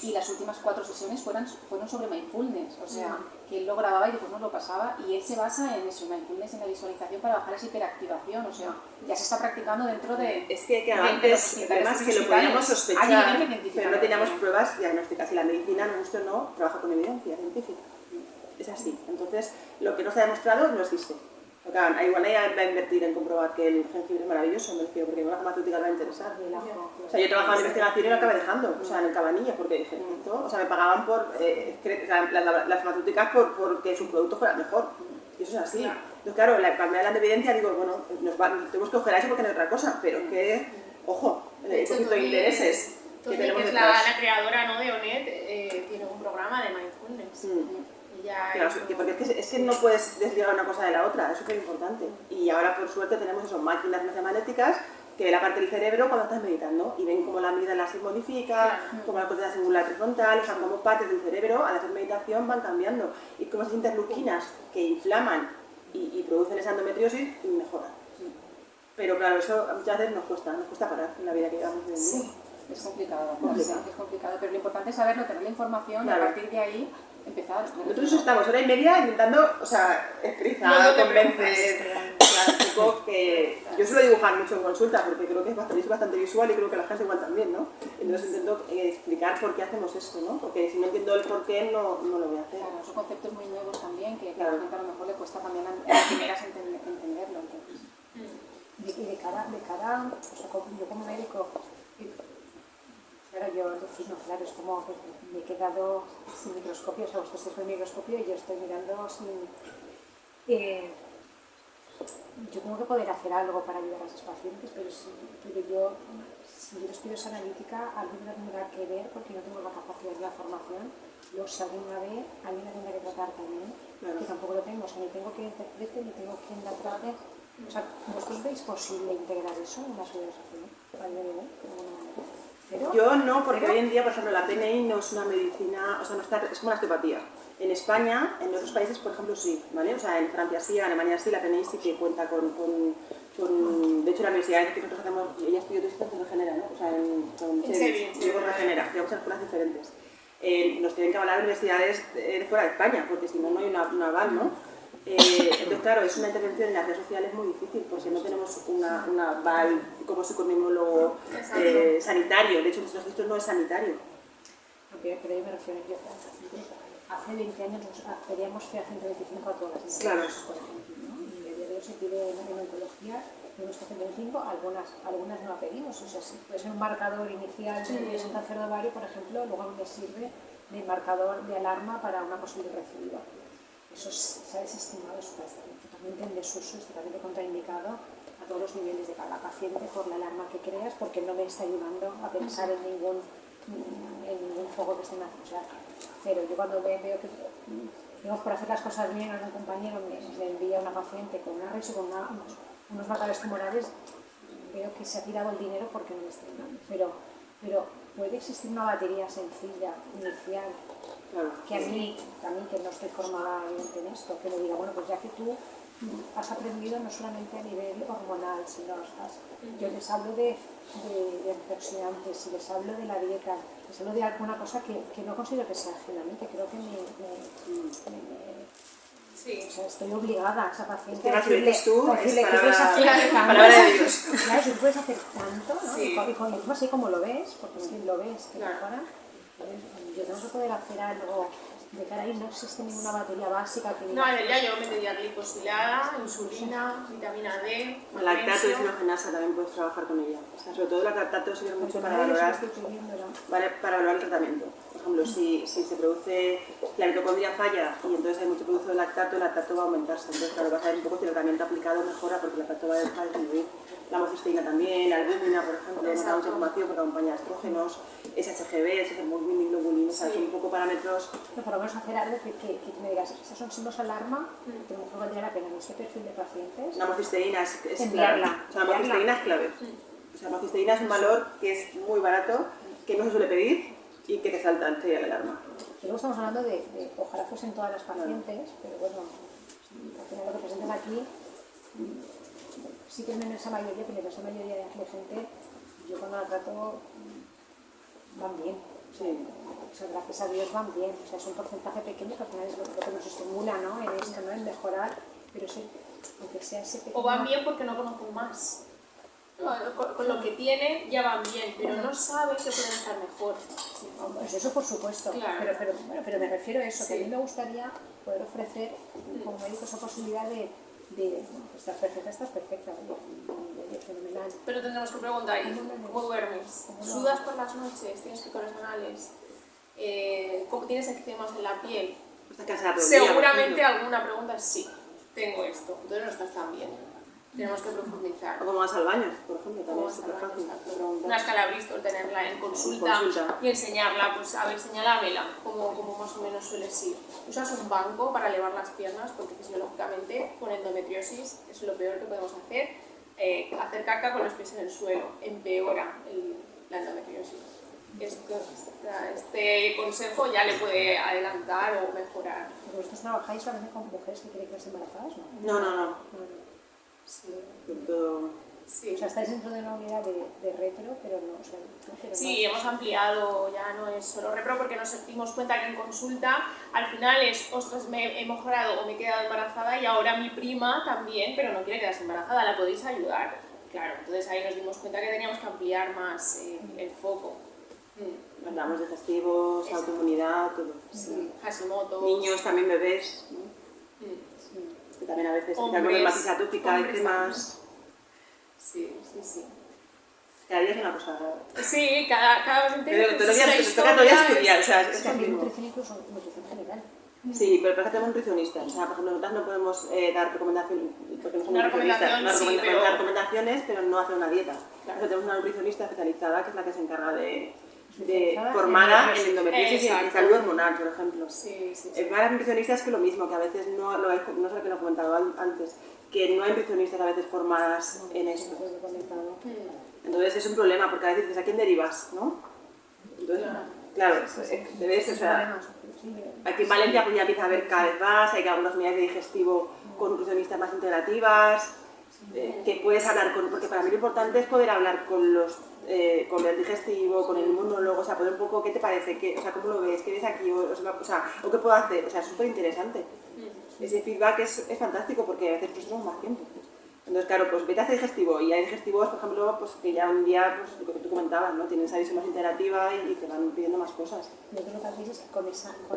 S4: y las últimas 4 sesiones fueron sobre mindfulness, o sea, que él lo grababa y después nos lo pasaba, y él se basa en eso, mindfulness, en la visualización para bajar esa hiperactivación, o sea, ya se está practicando dentro de...
S3: Es que antes, además que lo podíamos sospechar, pero no teníamos pruebas diagnósticas, y la medicina, nos guste o no, trabaja con evidencia científica. Es así. Entonces, lo que no se ha demostrado no existe. Igual nadie va a invertir en comprobar que el jengibre es maravilloso, me refiero, porque a la farmacéutica le va a interesar. O sea, yo trabajaba en investigación y lo acabé dejando, o sea, en el Cabanillas, porque dije, esto, o sea, me pagaban por, las farmacéuticas porque su producto fuera mejor. Y eso es así. Entonces, claro, cuando me hablan de evidencia, digo, bueno, tenemos que coger a eso porque no hay otra cosa, pero que, ojo, hay un poquito de intereses.
S2: Toni, que es la creadora, ¿no, de ONET, tiene un programa de mindfulness.
S3: Claro, porque es que no puedes desligar una cosa de la otra, es súper importante. Y ahora, por suerte, tenemos esas máquinas magnéticas que ven la parte del cerebro cuando estás meditando y ven cómo la amígdala se modifica, cómo la corteza singular prefrontal, o sea, cómo partes del cerebro al hacer meditación van cambiando y cómo esas interleuquinas que inflaman y producen esa endometriosis mejoran. Pero claro, eso muchas veces nos cuesta parar en la vida que llevamos hoy en día.
S4: Sí, es complicado, pero lo importante es saberlo, tener la información y a partir de ahí empezar.
S3: Nosotros estamos hora y media intentando, o sea, expresar, convencer, un poco que yo suelo dibujar mucho en consulta porque creo que es bastante visual y creo que la gente igual también, ¿no? Entonces intento explicar por qué hacemos esto, ¿no? Porque si no entiendo el por qué no lo voy a hacer.
S4: Claro, son conceptos muy nuevos también que a la gente a lo mejor le cuesta también a las primeras entenderlo. Entonces.
S6: Y de cara, o sea, yo como médico, claro, yo decís, no, claro, es como que me he quedado sin microscopio, o sea, vosotros estáis con el microscopio y yo estoy mirando sin... yo tengo que poder hacer algo para ayudar a esos pacientes, pero yo, si yo les pido esa analítica, alguien la tendrá que ver porque no tengo la capacidad de la formación. Luego, si alguien la ve, alguien la tendrá que tratar también, que tampoco lo tengo, o sea, ni tengo que interprete, ni tengo quien la trate. O sea, ¿vosotros veis posible integrar eso en la sociedad al bebé, de alguna manera? ¿Pero?
S3: Yo no, porque hoy en día, por ejemplo, la PNI no es una medicina, o sea, no está, es como la osteopatía. En España, en otros países, por ejemplo, sí, ¿vale? O sea, en Francia sí, en Alemania sí, la PNI sí que cuenta con de hecho, la universidad que nosotros hacemos, ella estudió todo esto en Regenera, ¿no? O sea, con Regenera, que muchas escuelas diferentes. Nos tienen que avalar universidades de fuera de España, porque si no, no hay una aval, ¿no? Entonces, claro, es una intervención en las redes sociales muy difícil, porque no tenemos una aval como psiconeurólogo sanitario. De hecho, nuestro registro no es sanitario.
S6: Pero yo me refiero, hace 20 años nos pedíamos FEA 125 a todas las
S3: escuelas,
S6: por ejemplo, ¿no? Y a día de hoy se pide en oncología tenemos 125, algunas no la pedimos, o sea, puede ser un marcador inicial de un cáncer de ovario, por ejemplo, luego me sirve de marcador de alarma para una posible recidiva. eso se ha desestimado está totalmente en desuso, es totalmente contraindicado a todos los niveles de cada paciente por la alarma que creas, porque no me está ayudando a pensar en ningún foco que esté en la... O sea, pero yo cuando veo que, digamos, por hacer las cosas bien, algún compañero me envía una paciente con una RES y con unos marcadores tumorales, veo que se ha tirado el dinero porque no me está ayudando. Pero puede existir una batería sencilla, inicial, que a mí que no estoy formada en esto, que me diga, bueno, pues ya que tú has aprendido no solamente a nivel hormonal, sino yo les hablo de antioxidantes, si les hablo de la dieta, les hablo de alguna cosa que no considero que sea ajena a mí, que creo que
S2: Sí.
S6: o sea, estoy obligada a esa paciente
S3: a decirle
S6: tú,
S3: es
S6: que puedes hacer tanto,
S3: palabra de Dios.
S6: claro, tú puedes hacer tanto, ¿no?
S2: Sí.
S6: Y con así como lo ves, porque es que lo ves, que
S2: Claro.
S6: mejora, yo tengo que poder hacer algo de cara ahí, no existe ninguna batería básica que
S2: No, ya yo metería glicosilada, insulina, vitamina D,
S3: Lactato y
S2: magnesio.
S3: hidrogenasa también puedes trabajar con ella. O sea, sobre todo el lactato sirve mucho para valorar el tratamiento. Por ejemplo, si se produce, la mitocondria falla y entonces hay mucho producto de lactato, el lactato va a aumentarse. Entonces, claro, vas a ver un poco si el tratamiento aplicado mejora porque el lactato va a disminuir. La homocisteína también, la albúmina, por ejemplo, nos da mucha información porque acompaña a estrógenos, SHGB, hemoglobina, o sea, son un poco parámetros.
S6: No, por lo menos hacer algo que me digas, estos son signos de alarma, que a lo mejor valdría la pena en este perfil de pacientes.
S3: La homocisteína es clave.
S6: Enviarla.
S3: O sea, la homocisteína es clave. O sea, la homocisteína es un valor que es muy barato, que no se suele pedir y que te salta la alarma.
S6: Luego estamos hablando de ojalá fuesen todas las pacientes, pero bueno, al final lo que presentas aquí sí que es menos esa mayoría, pero esa mayoría de gente, yo cuando la trato van bien.
S3: Sí.
S6: O sea, gracias a Dios van bien. O sea, es un porcentaje pequeño que al final es lo que nos estimula, ¿no? En esto, ¿no? En mejorar, pero aunque sea ese pequeño...
S2: O van bien porque no conocen más. Con lo que tienen ya van bien, pero no saben que pueden estar mejor.
S6: Pues eso por supuesto,
S2: Claro.
S6: pero me refiero a eso, que a
S2: Sí.
S6: mí me gustaría poder ofrecer como médico esa posibilidad de estás perfecta, oye, fenomenal.
S2: Pero tendremos que preguntar, ¿y cómo duermes? ¿Sudas por las noches? ¿Tienes picores anales? ¿Cómo tienes eczemas en la piel?
S3: Estás cansada todo el día,
S2: Seguramente
S3: por ejemplo.
S2: alguna pregunta es sí, tengo esto, entonces no estás tan bien. Tenemos que profundizar.
S3: O como vas al baño, por ejemplo,
S2: Cómo
S3: también es
S2: vas
S3: súper
S2: al baño,
S3: fácil.
S2: exacto. Una escala Bristol, tenerla en consulta, y enseñarla, pues a ver, señálamela, como más o menos sueles ir. Usas un banco para elevar las piernas, porque fisiológicamente con endometriosis es lo peor que podemos hacer. Hacer caca con los pies en el suelo empeora la endometriosis. Este consejo ya le puede adelantar o mejorar.
S6: Porque vosotros trabajáis solamente con mujeres que quieren quedarse embarazadas, ¿no?
S3: No.
S2: Sí.
S3: Todo...
S2: Sí.
S6: O sea, estáis dentro de una unidad de retro, pero no, o sea, pero
S2: Sí, hemos ampliado, ya no es solo repro, porque nos dimos cuenta que en consulta al final es, ostras, he mejorado o me he quedado embarazada y ahora mi prima también, pero no quiere quedarse embarazada, ¿la podéis ayudar? Claro, entonces ahí nos dimos cuenta que teníamos que ampliar más el foco.
S3: Hablamos de digestivos, autoinmunidad, todo.
S2: Sí, Hashimoto.
S3: Niños, también bebés, ¿no? Que también a veces empiezan con dermatitis atópica, eczemas.
S2: Sí.
S3: Cada día es una cosa.
S2: Sí, cada vez
S3: Pero todos los días te toca todo el día estudiar, o sea, es
S6: es que a mí
S3: continuo.
S6: nutrición incluso nutrición general.
S3: Sí, pero por ejemplo tenemos nutricionistas. O sea, por ejemplo, nosotros no podemos dar recomendaciones, porque no somos
S2: Una
S3: nutricionistas.
S2: recomendación, sí,
S3: Podemos
S2: pero-
S3: dar recomendaciones, pero no hacer una dieta. Claro, tenemos una nutricionista especializada que es la que se encarga de formada en endometriosis y en
S2: Exacto.
S3: salud hormonal, por ejemplo.
S2: Sí.
S3: Para nutricionistas que lo mismo, que a veces no sé lo que lo he comentado antes, que no hay nutricionistas a veces formadas en esto.
S6: Eso lo he comentado.
S3: Entonces es un problema, porque a veces dices, ¿a quién derivas? ¿No? Entonces, claro, te ves, o sea, aquí en Valencia pues ya empieza a haber cada vez más, hay algunas unidades de digestivo con nutricionistas más integrativas, que puedes hablar con, porque para mí lo importante es poder hablar con con el digestivo, con el inmunólogo, o sea, poder un poco, ¿qué te parece? O sea, ¿cómo lo ves? ¿Qué ves aquí? O qué puedo hacer? O sea, es súper interesante. Ese feedback es fantástico porque a veces pues tenemos más tiempo. Entonces, claro, pues vete a hacer digestivo, y hay digestivos, por ejemplo, pues que ya un día, pues lo que tú comentabas, ¿no? Tienen esa visión más integrativa y te van pidiendo más cosas.
S6: Nosotros lo que hacéis es que con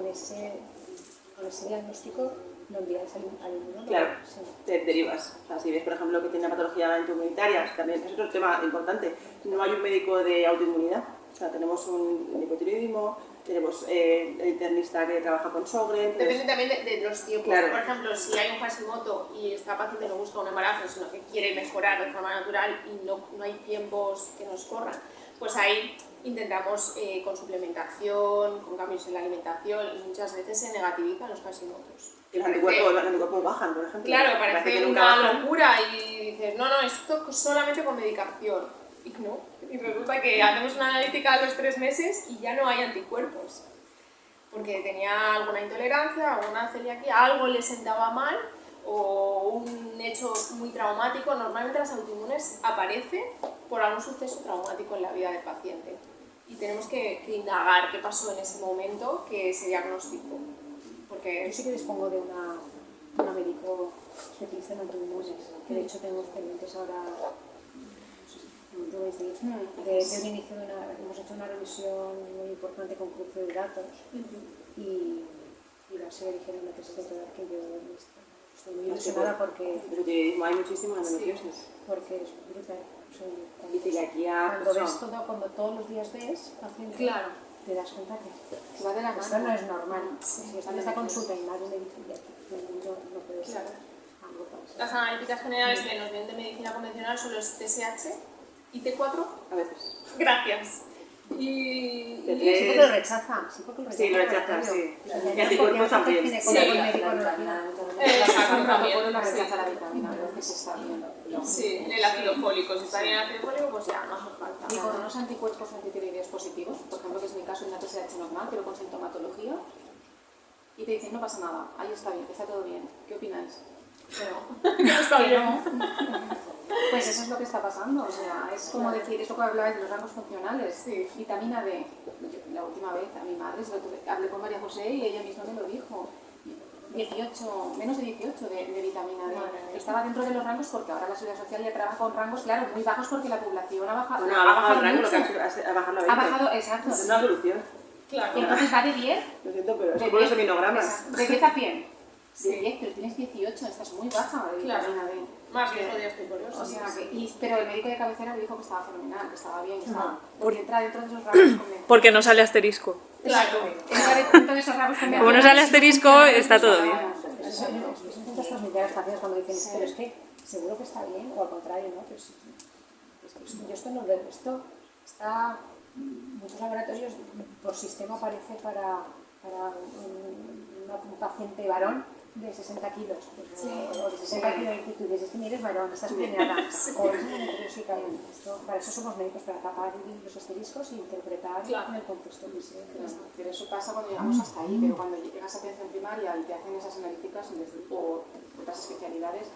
S6: ese diagnóstico lo enviáis al inmunólogo.
S3: Claro,
S6: Sí.
S3: te derivas. O sea, si ves, por ejemplo, que tiene una patología autoinmunitaria, también es otro tema importante. No hay un médico de autoinmunidad. O sea, tenemos un hipotiroidismo, tenemos el internista que trabaja con Sjögren.
S2: Depende también de los tiempos.
S3: Claro.
S2: Por ejemplo, si hay un Hashimoto y esta paciente no busca un embarazo, sino que quiere mejorar de forma natural y no hay tiempos que nos corran, pues ahí intentamos con suplementación, con cambios en la alimentación, y muchas veces se negativizan los Hashimotos.
S3: Y los anticuerpos bajan, por ejemplo.
S2: Claro,
S3: Parece
S2: parece
S3: que nunca
S2: una
S3: bajan.
S2: locura y dices, no, esto solamente con medicación. Y no, y resulta que hacemos una analítica a los 3 meses y ya no hay anticuerpos. Porque tenía alguna intolerancia, alguna celiaquía, algo le sentaba mal o un hecho muy traumático. Normalmente las autoinmunes aparecen por algún suceso traumático en la vida del paciente. Y tenemos que indagar qué pasó en ese momento que se diagnosticó. Porque
S6: Yo sí que dispongo de una médico especialista en autoinmunes, que de hecho tenemos pendientes ahora, no sé si de un inicio de hemos hecho una revisión muy importante con cruce de datos y la SEO dijeron la tesis de que yo estoy muy ilusionada porque
S3: Hay muchísima endometriosis.
S6: porque es brutal. O sea,
S3: Y celiaquía,
S6: cuando ves todo, cuando todos los días ves paciente,
S2: Claro.
S6: te das cuenta que
S4: Va de la
S6: esto
S4: mano.
S6: no es normal. Si estás en esta consulta y nadie me dice no puede ser.
S2: Claro.
S6: Algo pasa.
S2: Las analíticas generales que nos vienen de medicina convencional son los TSH y T4.
S3: A veces.
S2: Gracias. Y
S3: De
S6: Sí, porque lo rechaza. Sí, porque lo rechaza.
S3: Sí, lo rechaza,
S6: obvio.
S3: sí.
S6: O sea,
S3: Y
S6: ya
S3: anticuerpos
S6: porque
S3: también.
S6: tiene
S2: Sí,
S6: con el
S4: La
S6: médico, no.
S4: vitamina, muchas veces
S2: Exacto,
S4: el
S2: también.
S4: protocolo la
S2: Sí.
S4: rechaza la vitamina, creo que se está viendo.
S2: sí, el ácido fólico. Si está bien el ácido fólico, pues ya no hace falta.
S4: Y con unos anticuerpos antitiroideos positivos, por ejemplo, que es mi caso, una TSH normal, pero con sintomatología, y te dicen, no pasa nada, ahí está bien, está todo bien. ¿Qué opináis?
S2: No está
S4: Que
S2: bien.
S4: no. Pues eso es lo que está pasando, o sea, es como decir, es lo que hablabais de los rangos funcionales.
S2: Sí.
S4: Vitamina D, la última vez a mi madre hablé con María José y ella misma me lo dijo. 18, menos de 18 de vitamina D. Estaba dentro de los rangos porque ahora la Seguridad Social ya trabaja con rangos, claro, muy bajos porque la población ha bajado.
S3: Bueno, ha bajado el rango, lo
S4: mucho.
S3: que ha bajado la 20.
S4: Ha bajado, exacto.
S3: Es una solución.
S2: Claro.
S4: Entonces va de 10.
S3: Lo siento, pero es
S4: de
S3: como los
S4: 10,
S3: seminogramas.
S4: exacto, de 10 a 100.
S2: Sí.
S4: De 10, pero tienes 18, estás muy baja de
S2: Claro.
S4: vitamina D.
S2: Más riesgo de osteoporosis.
S4: O sea, pero el médico de cabecera le dijo que estaba fenomenal, que estaba bien, que estaba.
S6: No.
S4: Porque entra dentro de esos rangos convencionales.
S7: Porque no sale asterisco.
S2: Claro.
S4: Entra dentro de esos rangos convencionales.
S7: Como no sale asterisco, está todo bien.
S6: Eso intentas transmitir a las pacientes cuando dicen, pero es que seguro que está bien, o al contrario, ¿no? Pero sí, es que yo esto no lo veo. Esto está, muchos laboratorios por sistema aparece para un paciente varón de 60 kilos, pues, o de 60 kilos, y tú dices, es que ni eres varón, estás preñada, o eres endometriósica. Para eso somos médicos, para tapar los asteriscos e interpretar en el contexto que sea.
S4: Pero eso pasa cuando llegamos hasta ahí, pero cuando llegas a atención primaria y te hacen esas analíticas o otras especialidades,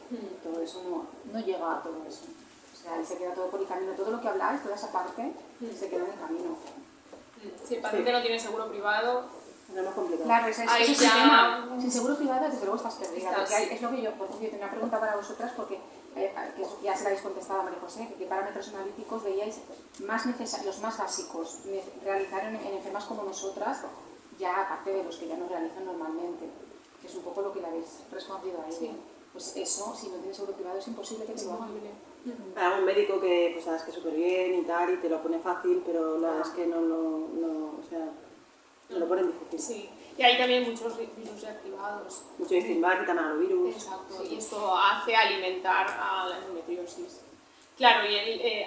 S4: todo eso no llega a todo eso. O sea, ahí se queda todo por el camino, todo lo que habláis, toda esa parte, se queda en el camino.
S2: Si el paciente no tiene seguro privado,
S3: No es más complicado.
S4: Claro, ese
S2: Ahí
S4: es el
S2: ya-
S4: tema. Sin seguro privado, desde luego estás perdida.
S2: Estás.
S4: Porque es lo que yo, por ejemplo, yo tenía una pregunta para vosotras, porque que ya se la habéis contestado a María José, que qué parámetros analíticos veíais más los más básicos, realizar en enfermas como nosotras, ya aparte de los que ya nos realizan normalmente, que es un poco lo que le habéis respondido a ella.
S2: Sí.
S4: Pues eso, si no tienes seguro privado, es imposible que te lo hagan.
S3: Para un médico que pues sabes que súper bien y tal, y te lo pone fácil, pero la verdad es que no lo ponen difícil.
S2: sí. Y hay también muchos virus reactivados.
S3: Mucho Epstein-Barr, quitamanovirus.
S2: Exacto. Y esto hace alimentar a la endometriosis. Claro, y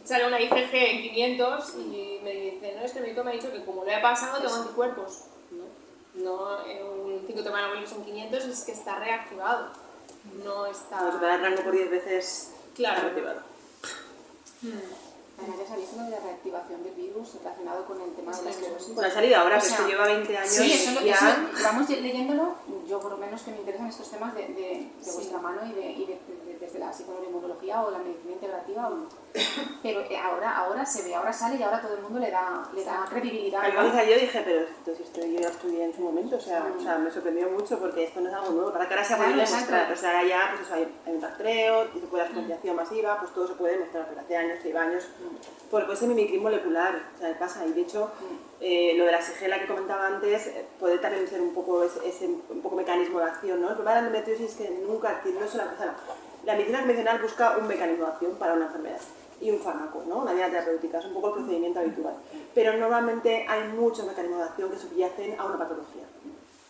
S2: sale una IgG en 500 y me dice, no, es que el médico me ha dicho que como lo he pasado tengo anticuerpos. No, un 5-temanovirus en 500 es que está reactivado. No está...
S3: Cuando supera el rango por 10 veces,
S2: Claro.
S3: está reactivado.
S4: Además, ya sabéis lo de la reactivación del virus relacionado con el tema de la esclerosis.
S3: Bueno, ha salido ahora,
S4: O
S3: pero
S4: sea,
S3: es que lleva 20 años
S4: Sí, eso,
S3: ya...
S4: vamos leyéndolo, yo por lo menos que me interesan estos temas de vuestra mano y desde la psiconeuroinmunología o la medicina integrativa, pero ahora se ve, ahora sale y ahora todo el mundo le da credibilidad.
S3: Al igual que yo dije, pero esto yo ya estudié en su momento, o sea, me sorprendió mucho porque esto no es algo nuevo, cada cara se ha podido
S4: Claro,
S3: demostrar,
S4: exacto.
S3: o sea, ya pues eso, hay un rastreo, se puede hacer asociación masiva, pues todo se puede demostrar, pero hace años, lleva años, porque ese mimicrin molecular, o sea, pasa, y de hecho, lo de la sigela que comentaba antes, puede también ser un poco un poco mecanismo de acción, ¿no? El problema de la endometriosis es que nunca, no es la medicina convencional busca un mecanismo de acción para una enfermedad. y un fármaco, ¿no? Una vía terapéutica, es un poco el procedimiento habitual. Pero normalmente hay muchos mecanismos de acción que subyacen a una patología.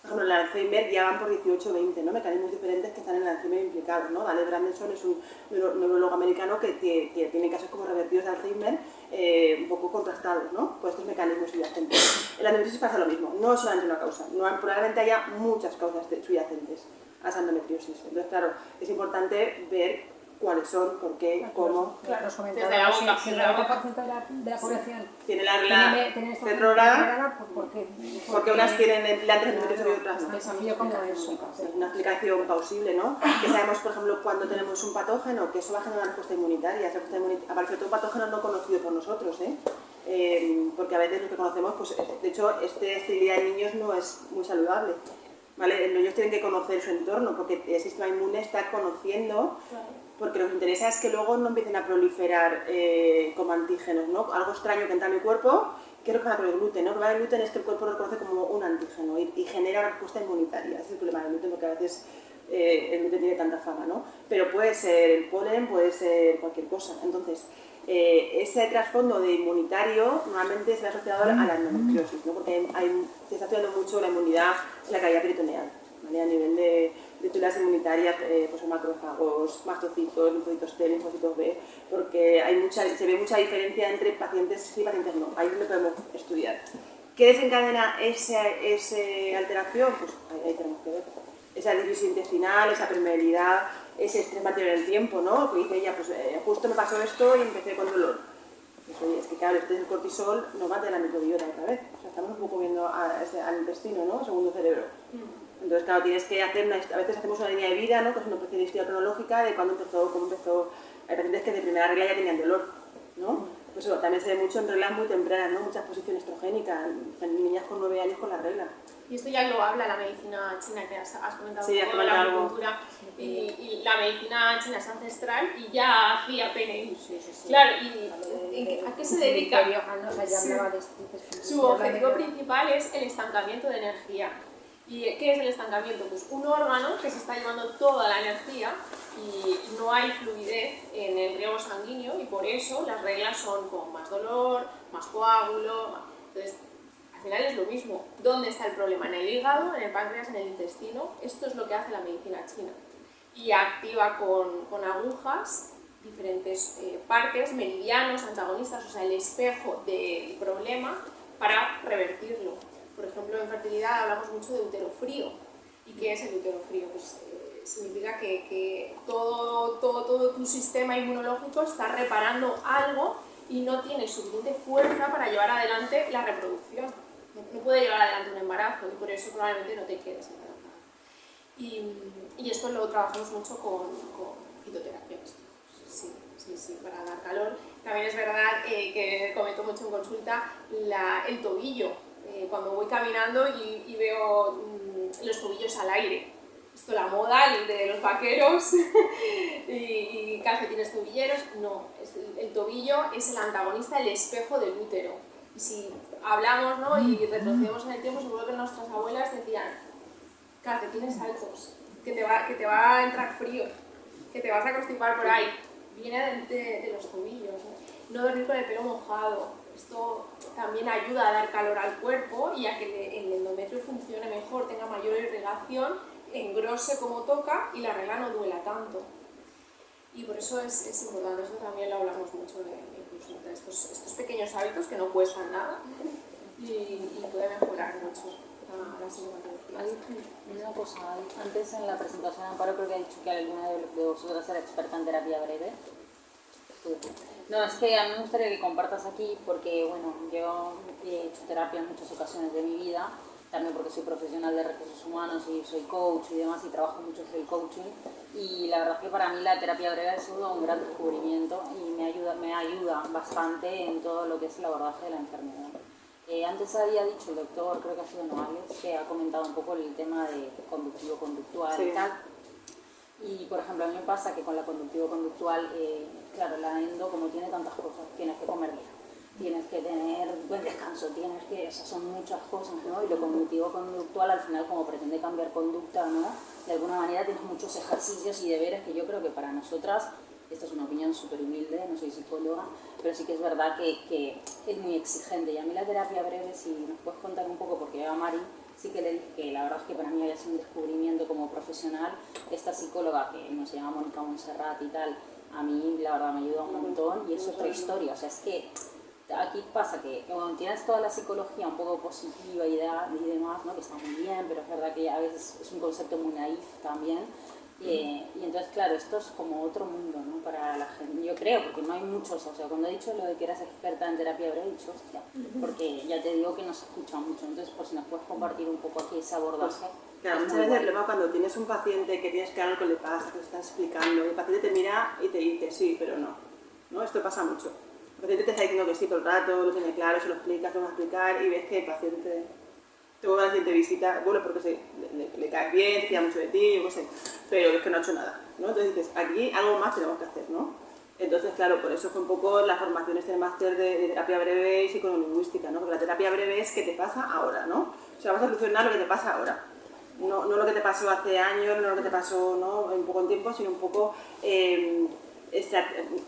S3: Por ejemplo, en el Alzheimer ya van por 18 o 20, ¿no? Mecanismos diferentes que están en el Alzheimer implicados, ¿no? Dale Brandenson es un neurólogo americano que tiene casos como revertidos de Alzheimer un poco contrastados, ¿no? Por estos mecanismos subyacentes. En la endometriosis pasa lo mismo, no es solamente una causa, probablemente haya muchas causas subyacentes a esa endometriosis. Entonces, claro, es importante ver cuáles son, por qué, cómo.
S6: Claro,
S2: Desde la boca.
S6: si el 90% de la población
S3: tiene la regla tetrora, porque unas tienen implantes endometriosos y otras no.
S6: Desafío como eso.
S3: Es una explicación plausible, ¿no? Que sabemos, por ejemplo, cuando tenemos un patógeno, que eso va a generar una respuesta inmunitaria. Aparece todo patógeno no conocido por nosotros, porque a veces lo que conocemos, pues, de hecho, esterilidad en niños no es muy saludable. ¿Vale? Ellos tienen que conocer su entorno, porque el sistema inmune está conociendo, porque lo que nos interesa es que luego no empiecen a proliferar como antígenos, ¿no? Algo extraño que entra en mi cuerpo, que es lo que pasa con el gluten, ¿no? El problema del gluten es que el cuerpo lo reconoce como un antígeno y genera una respuesta inmunitaria. Ese es el problema del gluten, porque a veces el gluten tiene tanta fama, ¿no? Pero puede ser el polen, puede ser cualquier cosa. Entonces, ese trasfondo de inmunitario normalmente se ve asociado a la endometriosis, ¿no? Porque se está estudiando mucho la inmunidad en la cavidad peritoneal, ¿vale? A nivel de células inmunitarias, pues macrófagos, mastocitos, linfocitos T, linfocitos B, porque se ve mucha diferencia entre pacientes sí y pacientes no. Ahí es donde podemos estudiar. ¿Qué desencadena esa alteración? Pues ahí tenemos que ver. Esa difusión intestinal, esa permeabilidad, ese estrés mantenido en el tiempo, ¿no? Que dice ella, pues justo me pasó esto y empecé con dolor. Pues oye, es que claro, el estrés del cortisol nos mata la microbiota otra vez. O sea, estamos un poco viendo al intestino, ¿no? Segundo cerebro. Entonces, claro, tienes que hacer a veces hacemos una línea de vida, ¿no? Que es una especie de historia cronológica de cuándo empezó, cómo empezó. Hay pacientes que de primera regla ya tenían dolor, ¿no? Pues eso también se ve mucho en reglas muy tempranas, ¿no? Mucha exposición estrogénica, en niñas con 9 años con la regla.
S2: Y esto ya lo habla la medicina china, que has comentado
S3: sí,
S2: un poco, la acupuntura, y la medicina china es ancestral y ya hacía PNI. Claro, ¿y a qué se dedica? Su objetivo principal es el estancamiento de energía. ¿Y qué es el estancamiento? Pues un órgano que se está llevando toda la energía y no hay fluidez en el riego sanguíneo y por eso las reglas son con más dolor, más coágulo. Entonces, al final es lo mismo. ¿Dónde está el problema? ¿En el hígado, en el páncreas, en el intestino? Esto es lo que hace la medicina china. Y activa con agujas diferentes partes, meridianos, antagonistas, o sea, el espejo del problema para revertirlo. Por ejemplo, en fertilidad hablamos mucho de útero frío. ¿Y qué es el útero frío? Pues significa que todo tu sistema inmunológico está reparando algo y no tiene suficiente fuerza para llevar adelante la reproducción. No puede llevar adelante un embarazo y por eso probablemente no te quedes embarazada. Y esto lo trabajamos mucho con fitoterapia. Sí, para dar calor. También es verdad que comento mucho en consulta el tobillo. Cuando voy caminando y veo los tobillos al aire. Esto la moda de los vaqueros y calcetines tobilleros, no. El tobillo es el antagonista, el espejo del útero. Y si hablamos, ¿no? Y retrocedemos en el tiempo, seguro que nuestras abuelas decían calcetines altos, que te va a entrar frío, que te vas a constipar por ahí. Viene de los tobillos, ¿no? No dormir con el pelo mojado. Esto también ayuda a dar calor al cuerpo y a que el endometrio funcione mejor, tenga mayor irrigación, engrose como toca y la regla no duela tanto. Y por eso es importante, eso también lo hablamos mucho incluso de estos pequeños hábitos que no cuestan nada y puede mejorar mucho la sintomatología.
S8: Una cosa, antes en la presentación Amparo creo que ha dicho que alguna de vosotras era experta en terapia breve. No, es que a mí me gustaría que compartas aquí porque, bueno, yo he hecho terapia en muchas ocasiones de mi vida, también porque soy profesional de recursos humanos y soy coach y demás y trabajo mucho en el coaching y la verdad es que para mí la terapia breve ha sido un gran descubrimiento y me ayuda bastante en todo lo que es el abordaje de la enfermedad. Antes había dicho el doctor, creo que ha sido Noales, que ha comentado un poco el tema de conductivo-conductual
S3: sí.
S8: Y tal. Y, por ejemplo, a mí me pasa que con la conductivo-conductual, claro, la endo, como tiene tantas cosas, tienes que comer bien, tienes que tener buen descanso, o sea, son muchas cosas, ¿no? Y lo cognitivo-conductual, al final, como pretende cambiar conducta, ¿no? De alguna manera tienes muchos ejercicios y deberes que yo creo que para nosotras esta es una opinión súper humilde, no soy psicóloga, pero sí que es verdad que es muy exigente. Y a mí la terapia breve, si nos puedes contar un poco, porque yo a Mari sí que le dije que la verdad es que para mí había sido un descubrimiento como profesional. Esta psicóloga que se llama Mónica Montserrat y tal, a mí la verdad me ayuda un montón y es otra historia. O sea, es que aquí pasa que cuando tienes toda la psicología un poco positiva y demás, ¿no? Que está muy bien, pero es verdad que a veces es un concepto muy naif también. Y entonces, claro, esto es como otro mundo, ¿no? Para la gente, yo creo, porque no hay muchos, o sea, cuando he dicho lo de que eras experta en terapia breve, he dicho, hostia, porque ya te digo que no se escucha mucho, entonces, por si nos puedes compartir un poco aquí ese abordaje.
S3: Claro, muchas veces el problema cuando tienes un paciente que tienes claro lo que le pasa, que te está explicando, y el paciente te mira y te dice sí, pero no. ¿No? Esto pasa mucho. El paciente te está diciendo que sí todo el rato, lo tiene claro, se lo explicas, lo va a explicar, y ves que el paciente te vuelve a la siguiente visita, bueno, porque le caes bien, te fía mucho de ti, yo qué sé, pero es que no ha hecho nada, ¿no? Entonces dices, aquí algo más tenemos que hacer, ¿no? Entonces, claro, por eso fue un poco las formaciones del máster de terapia breve y psicolingüística, ¿no? Porque la terapia breve es que te pasa ahora, ¿no? O sea, vas a solucionar lo que te pasa ahora. No lo que te pasó hace años, no lo que te pasó, ¿no? Un poco en tiempo, sino un poco... lo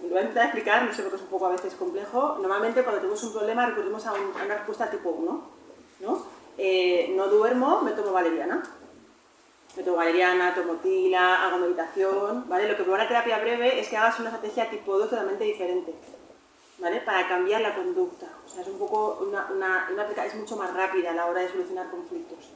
S3: voy a intentar explicar, no sé porque es un poco a veces complejo. Normalmente cuando tenemos un problema recurrimos a una respuesta tipo 1, ¿no? No duermo, me tomo valeriana. Me tomo valeriana, tomo tila, hago meditación, ¿vale? Lo que propone la terapia breve es que hagas una estrategia tipo 2 totalmente diferente, ¿vale? Para cambiar la conducta. O sea, es un poco es mucho más rápida a la hora de solucionar conflictos.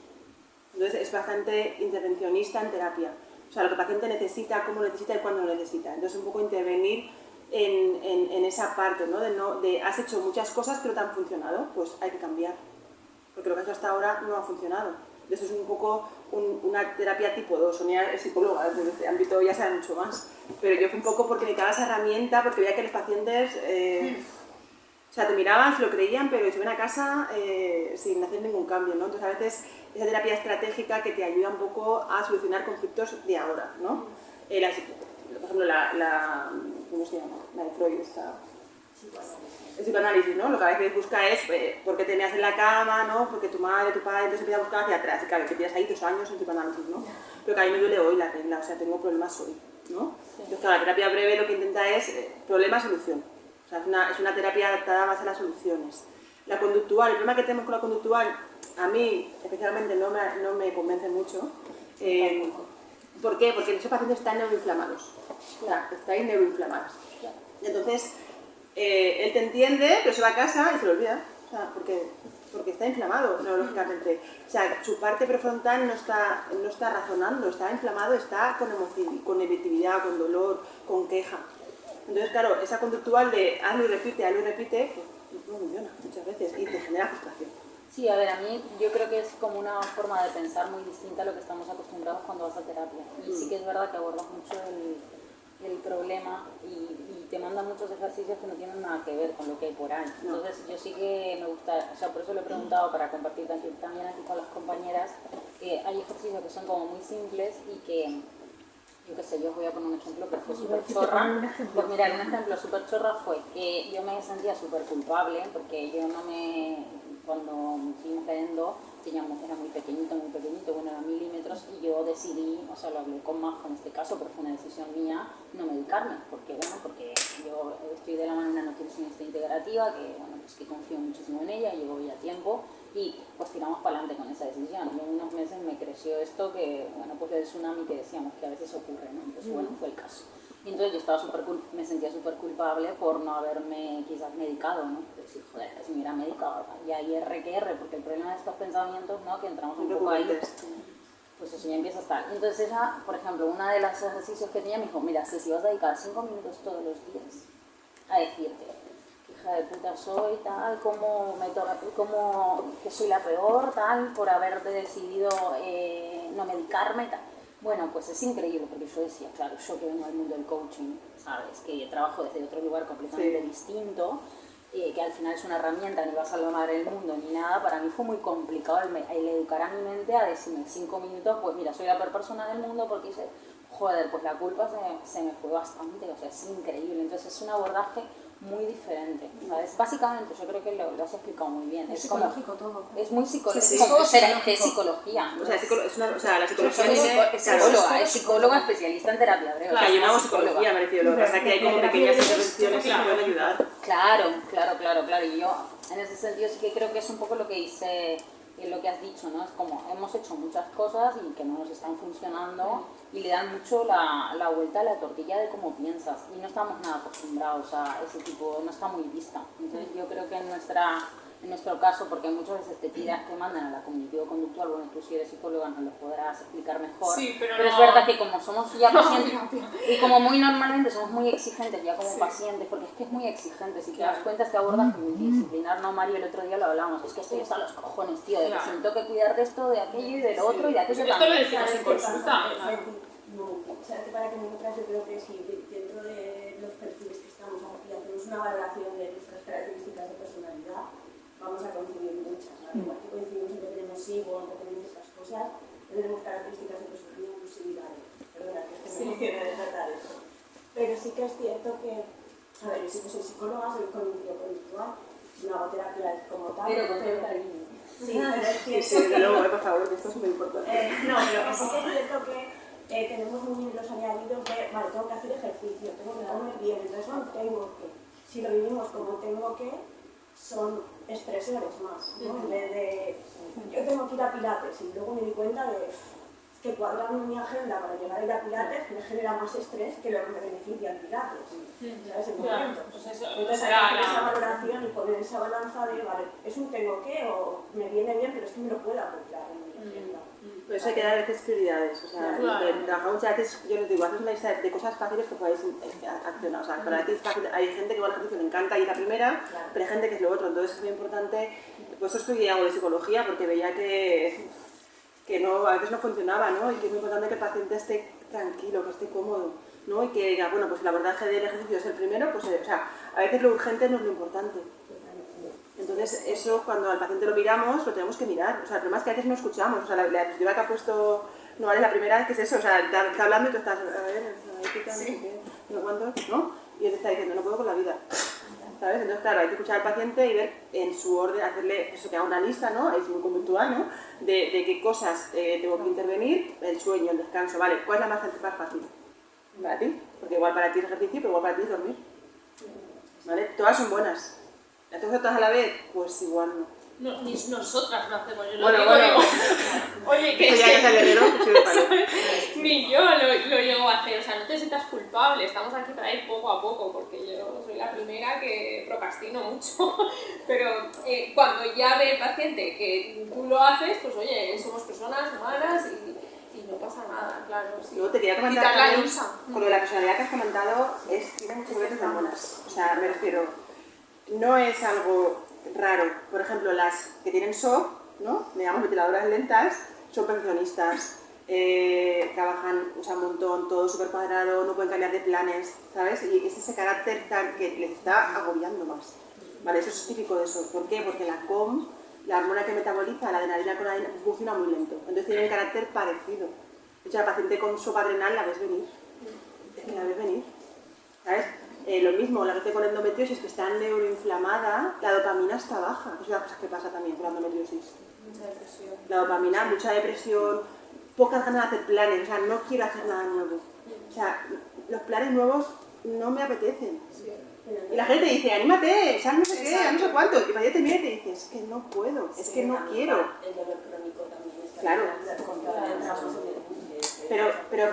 S3: Entonces es bastante intervencionista en terapia. O sea, lo que el paciente necesita, cómo necesita y cuándo lo necesita. Entonces un poco intervenir en esa parte, ¿no? De has hecho muchas cosas que no te han funcionado, pues hay que cambiar. Porque lo que has hecho hasta ahora no ha funcionado. Entonces es un poco una terapia tipo 2. Sonia es psicóloga, desde este ámbito ya sabe mucho más. Pero yo fui un poco porque necesitaba esa herramienta, porque veía que los pacientes... o sea, te miraban, se lo creían, pero se ven a casa sin hacer ningún cambio, ¿no? Entonces a veces esa terapia estratégica que te ayuda un poco a solucionar conflictos de ahora, ¿no? Por ejemplo, ¿cómo se llama? La de Freud, el psicoanálisis, ¿no? Lo que a veces busca es por qué te meas en la cama, ¿no? Porque tu madre, tu padre, entonces empieza a buscar hacia atrás. Y claro, que tienes ahí 2 años en psicoanálisis, ¿no? Pero que a mí me duele hoy la regla, o sea, tengo problemas hoy, ¿no? Entonces, claro, la terapia breve lo que intenta es problema-solución. O sea, es una terapia adaptada más a las soluciones. La conductual, el problema que tenemos con la conductual, a mí especialmente no me convence mucho. ¿Por qué? Porque esos pacientes están neuroinflamados. O sea, estáis neuroinflamados. Entonces, él te entiende, pero se va a casa y se lo olvida. O sea, porque está inflamado neurológicamente. O sea, su parte prefrontal no está razonando, está inflamado, está con emotividad, con dolor, con queja. Entonces, claro, esa conductual de hazlo y repite, pues no funciona muchas veces y te genera frustración.
S8: Sí, a ver, a mí yo creo que es como una forma de pensar muy distinta a lo que estamos acostumbrados cuando vas a terapia. Y sí que es verdad que abordas mucho el problema y te mandan muchos ejercicios que no tienen nada que ver con lo que hay por ahí. Entonces yo sí que me gusta, o sea, por eso lo he preguntado para compartir también aquí con las compañeras, que hay ejercicios que son como muy simples y que, yo qué sé, yo os voy a poner un ejemplo que fue súper chorra. Pues mirad, un ejemplo súper chorra fue que yo me sentía súper culpable porque yo cuando fuimos leyendo, era muy pequeñito, bueno, eran milímetros, y yo decidí, o sea, lo hablé con Majo en este caso, pero fue una decisión mía, no medicarme, porque yo estoy de la mano de una nutricionista integrativa, pues que confío muchísimo en ella, llevo ya tiempo, y pues tiramos para adelante con esa decisión. Y en unos meses me creció esto que, pues el tsunami que decíamos que a veces ocurre, ¿no? Entonces, fue el caso. Y entonces yo me sentía súper culpable por no haberme quizás medicado, ¿no? Decir, joder, si me hubiera medicado, y ahí porque el problema de estos pensamientos, ¿no? Que entramos un poco ahí, pues eso ya empieza a estar. Entonces ella, por ejemplo, una de los ejercicios que tenía me dijo, mira, si vas a dedicar 5 minutos todos los días a decirte, hija de puta soy, tal, como que soy la peor, tal, por haberte decidido no medicarme, tal. Bueno, pues es increíble, porque yo decía, claro, yo que vengo del mundo del coaching, ¿sabes? Que trabajo desde otro lugar completamente distinto, que al final es una herramienta, ni va a salvar el mundo ni nada, para mí fue muy complicado el educar a mi mente a decirme 5 minutos, pues mira, soy la peor persona del mundo porque dice, joder, pues la culpa se me fue bastante, o sea, es increíble. Entonces es un abordaje muy diferente, ¿sabes? Básicamente, yo creo que lo has explicado muy bien.
S6: Es
S8: como,
S6: psicológico todo.
S8: es muy psicológico.
S6: Sí,
S8: Como
S6: sí,
S8: es psicología.
S3: O sea, la psicología
S8: Es psicóloga, es psicóloga especialista en terapia breve.
S3: Claro, yo no hago psicología, me refiero. Lo que pasa es que hay como pequeñas intervenciones que pueden ayudar.
S8: Claro. Y yo, en ese sentido, sí que creo que es un poco lo que hice, lo que has dicho, ¿no? Es como, hemos hecho muchas cosas y que no nos están funcionando y le dan mucho la vuelta a la tortilla de cómo piensas. Y no estamos nada acostumbrados a ese tipo, no está muy vista. Entonces yo creo que en nuestro caso, porque muchas veces te mandan a la cognitivo-conductual, bueno, tú si eres psicóloga nos lo podrás explicar mejor,
S2: Sí, pero
S8: es verdad que como somos ya pacientes y como muy normalmente somos muy exigentes ya como pacientes, porque es que es muy exigente, si te das cuenta este abordaje multidisciplinar, no Mario, el otro día lo hablamos, es que estoy hasta los cojones, tío, de que si me tengo que cuidar de esto, de aquello y de lo otro y de aquello
S2: Esto lo
S8: también.
S2: decimos en consulta.
S9: O sea, que para que nosotras yo creo que si dentro de los perfiles que estamos aquí hacemos una valoración de nuestras características de personalidad, vamos a coincidir muchas, ¿vale? Igual que coincidimos en que tenemos ego, en que tenemos estas cosas, tenemos características de personalidad muy similares. Perdona, que es que me emociona de tratar eso. Pero sí que es cierto que, a ver, yo sí que soy psicóloga, soy cognitivo-conductual, no hago terapia como tal,
S8: Pero con todo cariño.
S9: Sí, pero es cierto
S3: Sí, desde luego, por favor, que esto es muy importante.
S9: no, pero que sí que es cierto que tenemos muy bien los añadidos de, vale, tengo que hacer ejercicio, tengo que darme bien, entonces no tengo que. Si lo vivimos como tengo que, son estresores más, ¿no? En vez de, yo tengo que ir a Pilates y luego me di cuenta de que cuadrarme mi agenda para llegar a ir a Pilates me genera más estrés que lo que me beneficia el Pilates, ¿sabes? En momento. Entonces hay que hacer esa valoración y poner esa balanza de, vale, es un tengo que o me viene bien, pero es que me lo puedo aplicar en mi agenda.
S3: Por eso hay que dar a veces prioridades, o sea, trabajamos muchas veces, yo les digo, haces una lista de cosas fáciles que podáis accionar, o sea, para ti es fácil, hay gente que igual el ejercicio le encanta ir a primera, pero hay gente que es lo otro, entonces es muy importante, por eso estudié algo de psicología, porque veía que no, a veces no funcionaba, ¿no? Y que es muy importante que el paciente esté tranquilo, que esté cómodo, ¿no? Y que diga, bueno, pues el abordaje del ejercicio es el primero, pues, o sea, a veces lo urgente no es lo importante. Entonces, eso cuando al paciente lo miramos, lo tenemos que mirar. O sea, el problema es que a veces no escuchamos. O sea, la diapositiva que ha puesto Noval es la primera, que es eso. O sea, está hablando y tú estás, a ver, analítica, no sé qué, no sé cuántos, ¿no? Y él te está diciendo, no puedo con la vida. ¿Sabes? Entonces, claro, hay que escuchar al paciente y ver en su orden, hacerle eso que haga una lista, ¿no? Es muy conductual, ¿no? De qué cosas tengo que intervenir, el sueño, el descanso, ¿vale? ¿Cuál es la más fácil para ti? Porque igual para ti es ejercicio, pero igual para ti es dormir. ¿Vale? Todas son buenas. ¿Entonces todas a la vez? Pues igual no.
S2: No, ni nosotras lo hacemos, yo lo
S3: Bueno,
S2: digo,
S3: bueno.
S2: Oye, que
S3: Eso
S2: es
S3: ya que es el herrero, que sirve para él.
S2: ni yo lo llego a hacer, o sea, no te sientas culpable, estamos aquí para ir poco a poco, porque yo soy la primera que procrastino mucho, pero cuando ya ve el paciente que tú lo haces, pues oye, somos personas humanas y no pasa nada, claro. Sí.
S3: Luego te quería comentar
S2: Quitar la
S3: también,
S2: ilusa.
S3: con lo de la personalidad que has comentado, tiene muchas veces hormonas. O sea, me refiero, no es algo raro. Por ejemplo, las que tienen SOP, ¿no? Digamos, ventiladoras lentas, son perfeccionistas, trabajan, usan un montón, todo súper cuadrado, no pueden cambiar de planes, ¿sabes? Y es ese carácter tan que les está agobiando más. Vale, eso es típico de eso. ¿Por qué? Porque la COM, la hormona que metaboliza, la adrenalina con la funciona muy lento. Entonces tiene un carácter parecido. De hecho, la paciente con SOP adrenal la ves venir. Es que la ves venir. ¿Sabes? Lo mismo, la gente con endometriosis que está neuroinflamada, la dopamina está baja. Es una cosa que pasa también con la endometriosis.
S2: Mucha depresión.
S3: La dopamina, mucha depresión, pocas ganas de hacer planes, o sea, no quiero hacer nada nuevo. O sea, los planes nuevos no me apetecen. Y la gente dice, anímate, ya no sé qué, no sé cuánto. Y para te mira y te dice, es que no puedo, es que no quiero.
S9: El dolor crónico también está
S3: Claro. Pero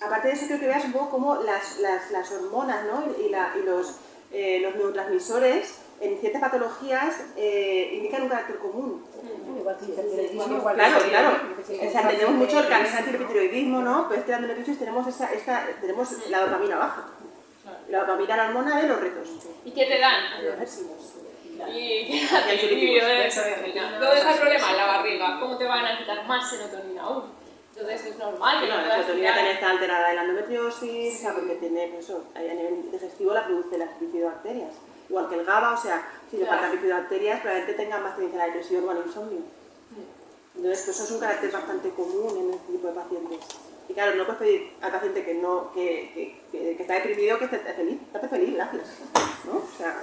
S3: aparte de eso, creo que veas un poco cómo las hormonas, ¿no? y los neurotransmisores en ciertas patologías indican un carácter común.
S6: Igual que hipertiroidismo, igual
S3: Claro,
S6: que
S3: claro. O sea, tenemos mucho el cansancio y el hipertiroidismo, ¿no? Pero la endometriosis tenemos la dopamina baja. La dopamina, la hormona de los retos.
S2: ¿Y qué te dan? Y quédate alivio de serotonina. ¿Dónde está el problema? En la barriga. ¿Cómo te van a quitar más serotonina aún? Entonces es normal que no
S3: La
S2: puedas
S3: serotonina
S2: quitar.
S3: también está alterada en la endometriosis, o sea, porque tiene, pues eso, a nivel digestivo la produce las bifidobacterias. Igual que el GABA, o sea, si le faltan bifidobacterias, probablemente tengan más tendencia a la depresión o al insomnio. Entonces, pues eso es un carácter bastante común en este tipo de pacientes. Y claro, no puedes pedir al paciente que está deprimido que esté feliz. Estate feliz, gracias. ¿No? O sea,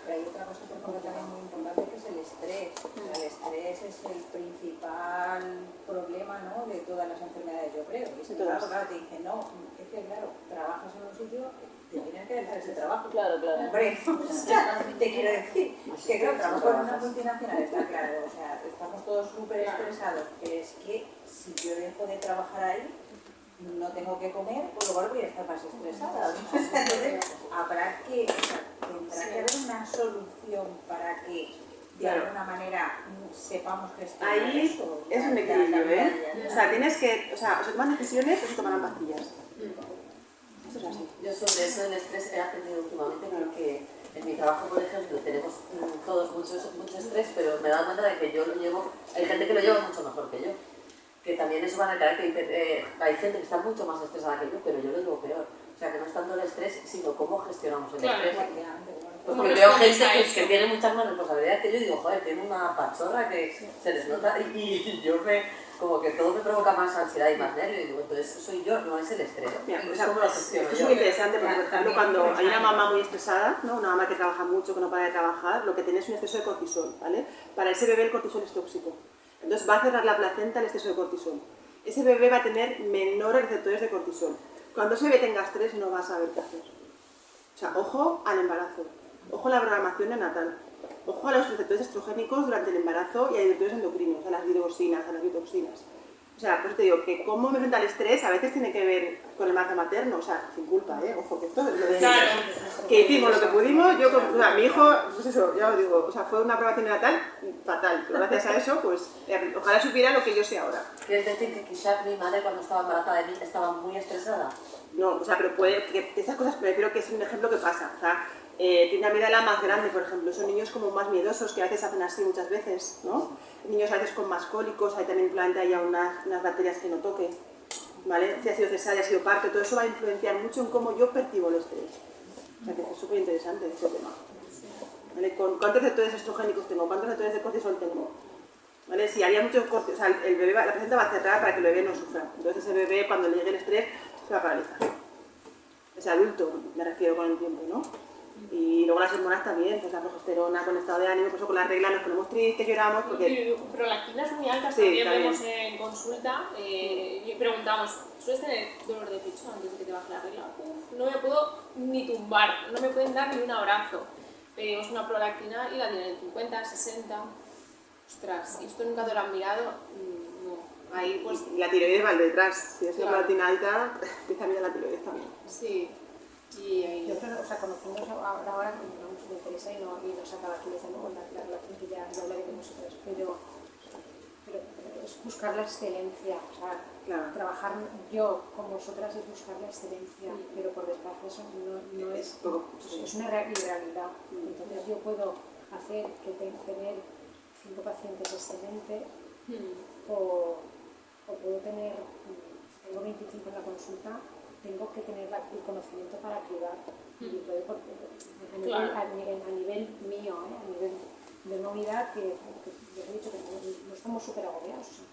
S5: Pero hay otra cosa que creo también muy importante que es el estrés. O sea, el estrés es el principal problema, ¿no?, de todas las enfermedades, yo creo. Y si claro, te dicen, no, es que claro, trabajas en un sitio, te tienes que dejar ese trabajo.
S8: Claro, claro.
S5: Hombre, te quiero decir, que claro, trabajo en una multinacional, está claro, o sea, estamos todos súper estresados, pero es que si yo dejo de trabajar ahí, no tengo que comer, pues luego voy a estar más estresada. Entonces, tendrá que haber una solución para que de alguna manera sepamos gestionar
S3: ahí
S5: eso.
S3: es un equilibrio, ¿eh? O sea, tienes que, o se toman decisiones o se tomarán pastillas. Eso es así.
S10: Yo sobre eso del estrés he aprendido últimamente porque en mi trabajo, por ejemplo, tenemos todos mucho estrés, pero me he dado cuenta de que yo lo llevo, hay gente que lo lleva mucho mejor que yo. Que también eso va en el carácter, hay gente que está mucho más estresada que yo, pero yo lo llevo peor. O sea, que no es tanto el estrés, sino cómo gestionamos el estrés. Porque veo gente que tiene muchas más responsabilidades que yo y digo, joder, tiene una pachorra que se les nota y yo como que todo me provoca más ansiedad y más nervio y digo, entonces soy yo, no es el estrés.
S3: Mira,
S10: pues ¿cómo lo gestiono
S3: esto es
S10: yo?
S3: muy interesante porque, por ejemplo, cuando hay una mamá muy estresada, ¿no?, una mamá que trabaja mucho, que no para de trabajar, lo que tiene es un exceso de cortisol, ¿vale? Para ese bebé el cortisol es tóxico. Entonces va a cerrar la placenta el exceso de cortisol. Ese bebé va a tener menores receptores de cortisol. Cuando ese bebé tenga estrés no va a saber qué hacer. O sea, ojo al embarazo, ojo a la programación neonatal, ojo a los receptores estrogénicos durante el embarazo y a receptores endocrinos, a las dioxinas, a las biotoxinas. O sea, pues te digo que cómo me enfrenta al estrés a veces tiene que ver con el embarazo materno, o sea, sin culpa, ojo, que esto es lo de...
S2: Claro.
S3: Que hicimos lo que pudimos, yo con mi hijo, pues eso, ya os digo, o sea, fue una programación neonatal fatal, pero gracias a eso, pues, ojalá supiera lo que yo sé ahora.
S10: ¿Quieres decir que quizás mi madre cuando estaba embarazada de mí estaba muy estresada?
S3: No, o sea, pero puede, que esas cosas, prefiero que es un ejemplo que pasa, o sea, tiene una amígdala más grande, por ejemplo, son niños como más miedosos, que a veces hacen así muchas veces, ¿no? Niños a veces con más cólicos, hay también probablemente haya unas bacterias que no toque, ¿vale? Si ha sido cesárea, ha sido parto, todo eso va a influenciar mucho en cómo yo percibo el estrés. O sea, que es súper interesante este tema. ¿Vale? ¿Cuántos receptores estrogénicos tengo? ¿Cuántos receptores de cortisol tengo? ¿Vale? Si había muchos cortisol, o sea, el bebé, la placenta va a cerrar para que el bebé no sufra. Entonces el bebé, cuando le llegue el estrés, se va a paralizar. Es adulto, me refiero con el tiempo, ¿no? Y luego las hormonas también, pues la progesterona con estado de ánimo, pues con la regla nos ponemos tristes, lloramos, porque...
S2: Prolactinas muy altas
S3: Sí,
S2: también
S3: también.
S2: vemos en consulta y preguntamos, ¿sueles tener dolor de pecho antes de que te baje la regla? Uf, no me puedo ni tumbar, no me pueden dar ni un abrazo. Pedimos una prolactina y la tienen en 50, 60. Ostras, ¿y esto nunca te lo han mirado? No. Ahí pues...
S3: Y la tiroides va al detrás, si es una
S2: Claro.
S3: prolatina alta, empieza a mirar la tiroides también.
S2: Sí. Y ahí...
S6: Yo creo, o sea, conociendo ahora que no nos interesa y no saca aquí desde luego la relación que ya hablaré con nosotros, pero es buscar la excelencia, o sea,
S3: Claro.
S6: trabajar yo con vosotras es buscar la excelencia, pero por desgracia eso no es, es una irrealidad. Entonces yo puedo hacer que tener 5 pacientes excelentes o puedo tener, tengo 25 en la consulta, tengo que tener el conocimiento para cribar. Y a nivel mío, a nivel de una unidad que ya os he dicho que no estamos súper agobiados. O sea,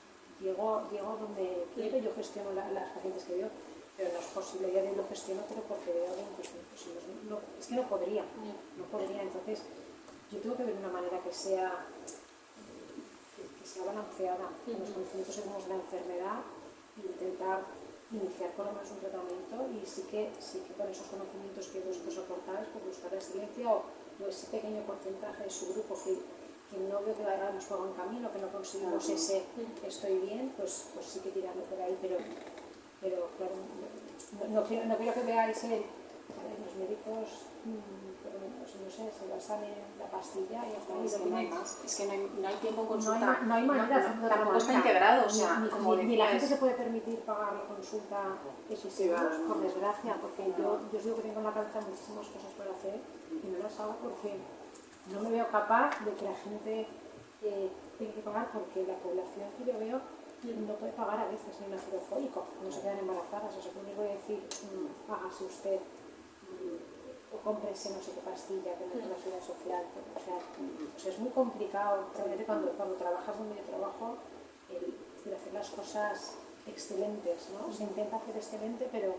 S6: llego donde quiero, yo gestiono las pacientes que veo, pero no es posible, ya lo gestiono, pero porque veo 25. Es que no podría, entonces yo tengo que ver una manera que sea balanceada con los conocimientos que tenemos de la enfermedad e intentar iniciar por lo menos un tratamiento y sí que con esos conocimientos que vosotros aportáis, pues buscar la excelencia o ese pequeño porcentaje de su grupo que no veo que vayamos por un camino, que no conseguimos ese estoy bien, pues sí que tirarlo por ahí, pero claro, no quiero que veáis los médicos, no sé, se basan en la pastilla y hasta ahí.
S4: Es que no hay más, es que no hay tiempo en consulta.
S6: No hay manera de hacerlo.
S4: Tampoco está integrado, o sea, como
S6: ni la gente
S4: decías.
S6: se puede permitir pagar la consulta X euros, por desgracia, porque yo os digo que tengo en la cabeza muchísimas cosas por hacer y no las hago porque no me veo capaz de que la gente tenga que pagar, porque la población que yo veo no puede pagar a veces ni un ácido fólico, no se quedan embarazadas, o sea, que no les voy a decir, hágase usted o cómprese no sé qué pastilla que no es la seguridad social, o sea, es muy complicado, realmente cuando trabajas donde yo trabajo, el hacer las cosas excelentes, ¿no? Se intenta hacer excelente, pero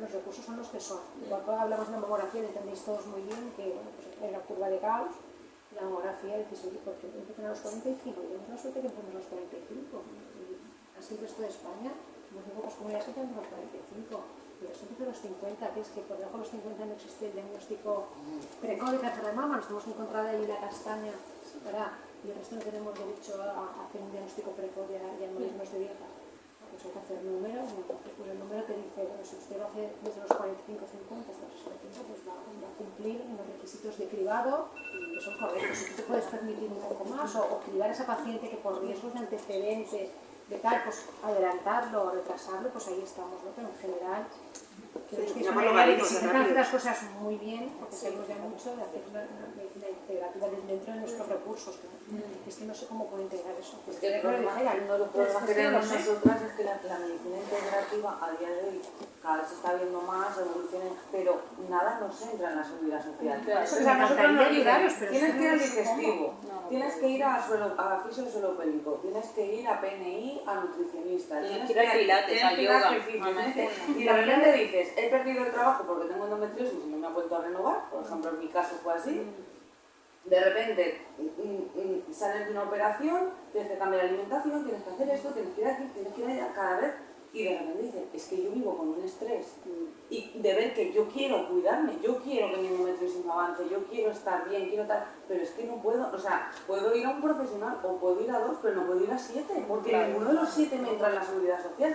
S6: los recursos son los que son. Igual que hablamos de una mamografía, entendéis todos muy bien que bueno, pues en la curva de Gauss, la mamografía decís, oye, ¿por qué empiezan a los 45? Y tenemos la suerte que empezamos a los 45. Y así el resto de España, somos muy pocas comunidades que tenemos los 45. Y eso empieza a los 50, que es que por debajo de los 50 no existe el diagnóstico precoz de cáncer de mama, nos tenemos que encontrar ahí la castaña, y el resto no tenemos derecho a hacer un diagnóstico precoz y a morirnos de vieja. Pues hay que hacer números, y entonces pues el número te dice, bueno, si usted lo hace desde los 45-50 hasta los 60, pues va a cumplir unos requisitos de cribado que son correctos. Si tú te puedes permitir un poco más o cribar a esa paciente que por riesgos de antecedentes, de tal, pues adelantarlo o retrasarlo, pues ahí estamos, ¿no? Pero en general, creo que se intentan hacer las cosas muy bien, porque sabemos ya mucho de hacer una medicina integrativa dentro de nuestros recursos. Es que no sé cómo puedo integrar eso.
S11: Es que uno de los problemas que tenemos nosotras es que la medicina integrativa a día de hoy cada vez se está viendo más, evoluciones, pero nada nos entra en la seguridad social.
S6: Claro,
S11: o sea, nosotros nos dicen,
S6: pero
S11: tienes que ir al digestivo, tienes que ir a fisio suelo pélvico, tienes que ir a PNI, a nutricionista, tienes que ir a pilates, a yoga, y de repente dices, he perdido el trabajo porque tengo endometriosis y no me ha vuelto a renovar, por ejemplo en mi caso fue así. De repente sales de una operación, tienes que cambiar la alimentación, tienes que hacer esto, tienes que ir aquí, tienes que ir allá cada vez, y de repente dices, es que yo vivo con un estrés y de ver que yo quiero cuidarme, yo quiero que mi endometriosis no avance, yo quiero estar bien, quiero tal, pero es que no puedo, o sea, puedo ir a un profesional o puedo ir a 2, pero no puedo ir a 7, porque ninguno de los 7 me entra en la seguridad social.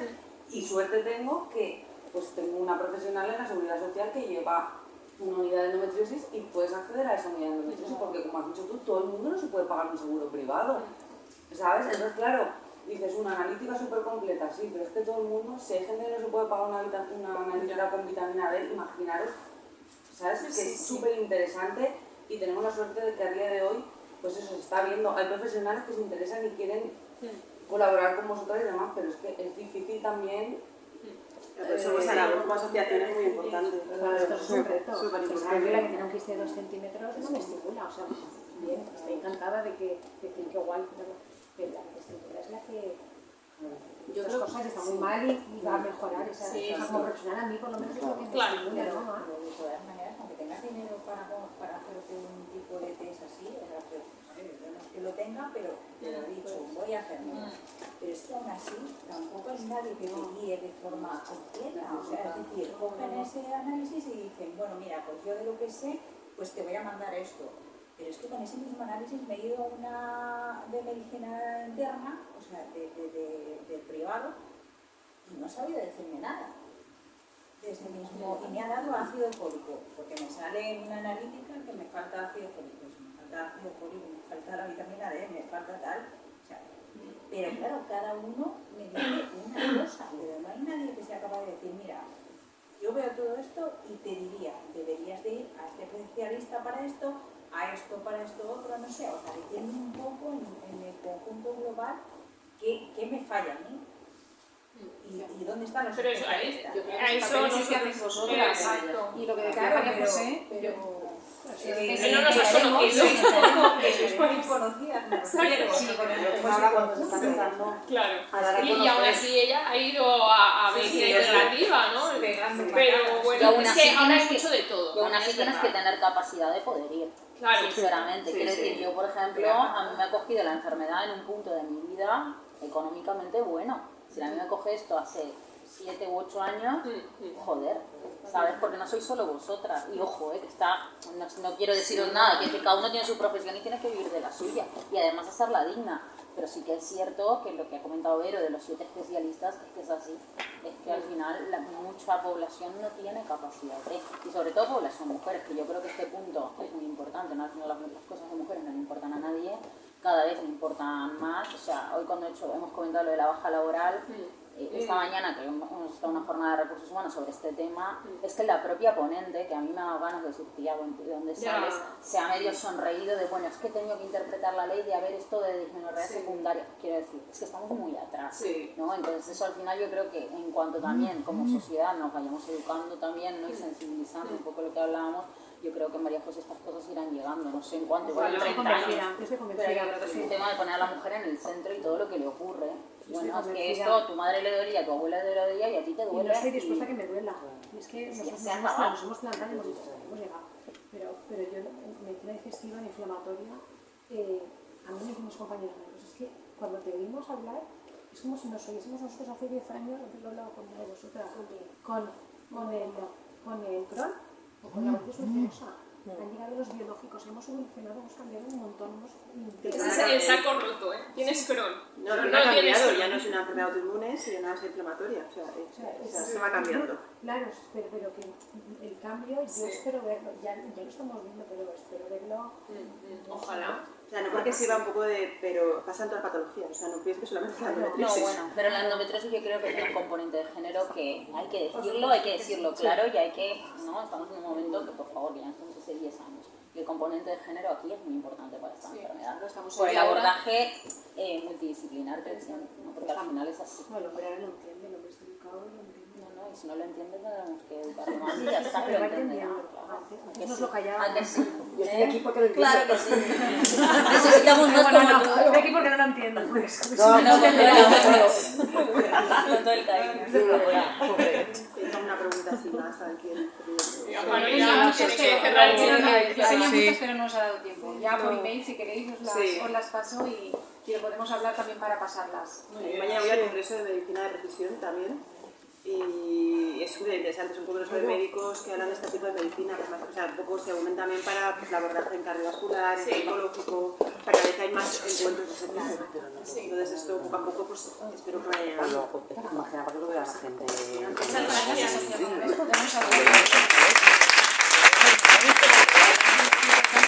S11: Y suerte tengo que, pues tengo una profesional en la seguridad social que lleva una unidad de endometriosis y puedes acceder a esa unidad de endometriosis porque, como has dicho tú, todo el mundo no se puede pagar un seguro privado, ¿sabes? Entonces, claro, dices una analítica súper completa, sí, pero es que todo el mundo, si hay gente que no se puede pagar una analítica con vitamina D, imaginaros, ¿sabes? Que es súper interesante y tenemos la suerte de que a día de hoy, pues eso se está viendo, hay profesionales que se interesan y quieren colaborar con vosotros y demás, pero es que es difícil también.
S3: Somos a labor como asociación es muy importante.
S6: Esto es un reto.
S3: Súper
S6: La
S3: importante.
S6: que tiene un quiste de 2 centímetros no me estimula, o sea, bien, estoy encantada de que qué guay, pero la estimula es la que otras cosas están muy mal y va a mejorar esa como profesional. A mí por lo menos es lo que me estimula, ¿no?
S5: De todas maneras, aunque tengas dinero para hacerte un tipo de test así, o sea, no es que lo tenga, pero te lo he dicho, voy a hacerlo. Pero es que aún así tampoco hay nadie que te guíe de forma completa. O sea, es decir, cogen ese análisis y dicen, bueno, mira, pues yo de lo que sé, pues te voy a mandar esto. Pero es que con ese mismo análisis me he ido a una de medicina interna, o sea, del privado, y no ha sabido decirme nada. Desde mismo, y me ha dado ácido fólico, porque me sale en una analítica que me falta ácido fólico. Si me falta ácido fólico, me falta la vitamina D, me falta tal. O sea, pero claro, cada uno me dice una cosa, pero no hay nadie que sea capaz de decir, mira, yo veo todo esto y te diría, deberías de ir a este especialista para esto, a esto para esto otro, no sé, o sea, diciendo un poco en el conjunto global qué me falla a mí y dónde están los especialistas.
S2: A eso nosotros, exacto.
S4: Y lo que decía María José,
S2: que no nos has conocido.
S5: Es por inconocidas, me refiero.
S3: Ahora cuando se está empezando.
S2: Claro.
S3: A
S2: Y aún así ella ha ido a medicina integrativa, ¿no? Pero bueno, es que ahora hay mucho de todo.
S8: Y aún así tienes que tener capacidad de poder ir.
S2: Claro.
S8: Sinceramente, quiero decir, yo por ejemplo, a mí me ha cogido la enfermedad en un punto de mi vida económicamente bueno. Si a mí me coge esto hace 7 u 8 años, joder, ¿sabes? Porque no sois solo vosotras. Y ojo, que está, no quiero deciros nada, que cada uno tiene su profesión y tiene que vivir de la suya. Y además hacerla digna. Pero sí que es cierto que lo que ha comentado Vero de los 7 especialistas es que es así. Es que al final mucha población no tiene capacidad de, y sobre todo población mujeres, que yo creo que este punto es muy importante, ¿no? Al final las cosas de mujeres no le importan a nadie, cada vez le importan más. O sea, hoy cuando hemos comentado lo de la baja laboral, esta mañana que hemos estado en una jornada de recursos humanos sobre este tema, es que la propia ponente, que a mí me ha dado ganas de decir, tía, ¿de dónde sales? Se ha medio sonreído de, bueno, es que he tenido que interpretar la ley de haber esto de dismenorrea secundaria. Quiero decir, es que estamos muy atrás, ¿no? Entonces eso al final yo creo que en cuanto también como sociedad nos vayamos educando también, ¿no? Y sensibilizando un poco lo que hablábamos, yo creo que María José estas cosas irán llegando, no sé en cuánto, igual en 30 años, pero yo creo que es un tema de poner a la mujer en el centro y todo lo que le ocurre, Bueno, es que esto tu madre le dolía, a tu abuela le dolía y a ti te
S6: Y
S8: duele.
S6: no estoy dispuesta a que me duela. Y es que
S8: Sí,
S6: nos
S8: se ha acabado.
S6: hemos plantado y hemos dicho, hemos llegado. Pero yo, en medicina digestiva, en inflamatoria, a mí me dicen mis compañeros médicos, es que cuando te oímos hablar, es como si nos oyésemos nosotros hace 10 años, antes lo he hablado con vosotras, con el Crohn o con la bronquitis ulcerosa. Han llegado los biológicos, hemos evolucionado, hemos cambiado un montón.
S2: Ese es el saco roto, ¿eh? Tienes Crohn.
S3: No ha cambiado, ya no es una enfermedad autoinmune, sino una inflamatoria. O sea, se va cambiando.
S6: Claro, pero que el cambio, yo espero verlo, ya lo estamos viendo, pero espero verlo.
S2: Ojalá.
S3: O sea, no porque sirva un poco de... pero pasa en todas las patologías, o sea, no pienses que solamente la
S8: No,
S3: endometriosis.
S8: bueno, pero la endometriosis yo creo que tiene un componente de género que hay que decirlo claro y hay que, ¿no? Estamos en un momento que, por favor, que ya estamos hace 10 años. Y el componente de género aquí es muy importante para esta enfermedad. Por el abordaje multidisciplinar que decían, ¿no? Porque al final es así.
S6: No, el hombre ahora lo entiende, el hombre está educado y lo entiende.
S8: No, y si no lo entiendes, tenemos que educarlo más y ya está, lo entenderá.
S6: Antes nos lo callábamos.
S8: ¿A que sí?
S6: Yo estoy aquí porque lo entiendo.
S8: Claro que sí. Necesitamos más como tú.
S6: Estoy aquí porque no lo entiendo.
S8: Con todo el cariño.
S3: Tengo una pregunta así más a quién.
S4: Tenía muchas, pero no os ha dado tiempo. Ya por email, si queréis, os las paso y lo podemos hablar también para pasarlas.
S3: Mañana voy al Congreso de Medicina de Precisión también. Y es súper interesante, es un congreso de médicos que hablan de este tipo de medicina, o sea, un poco se aumen también para pues, el abordaje en cardiovascular, en oncológico, para que hay más encuentros de ese tipo. Entonces esto poco a poco pues espero que vaya llegando.
S10: Imagina, para que lo vea la gente.
S2: Muchas gracias.
S4: Podemos hablar.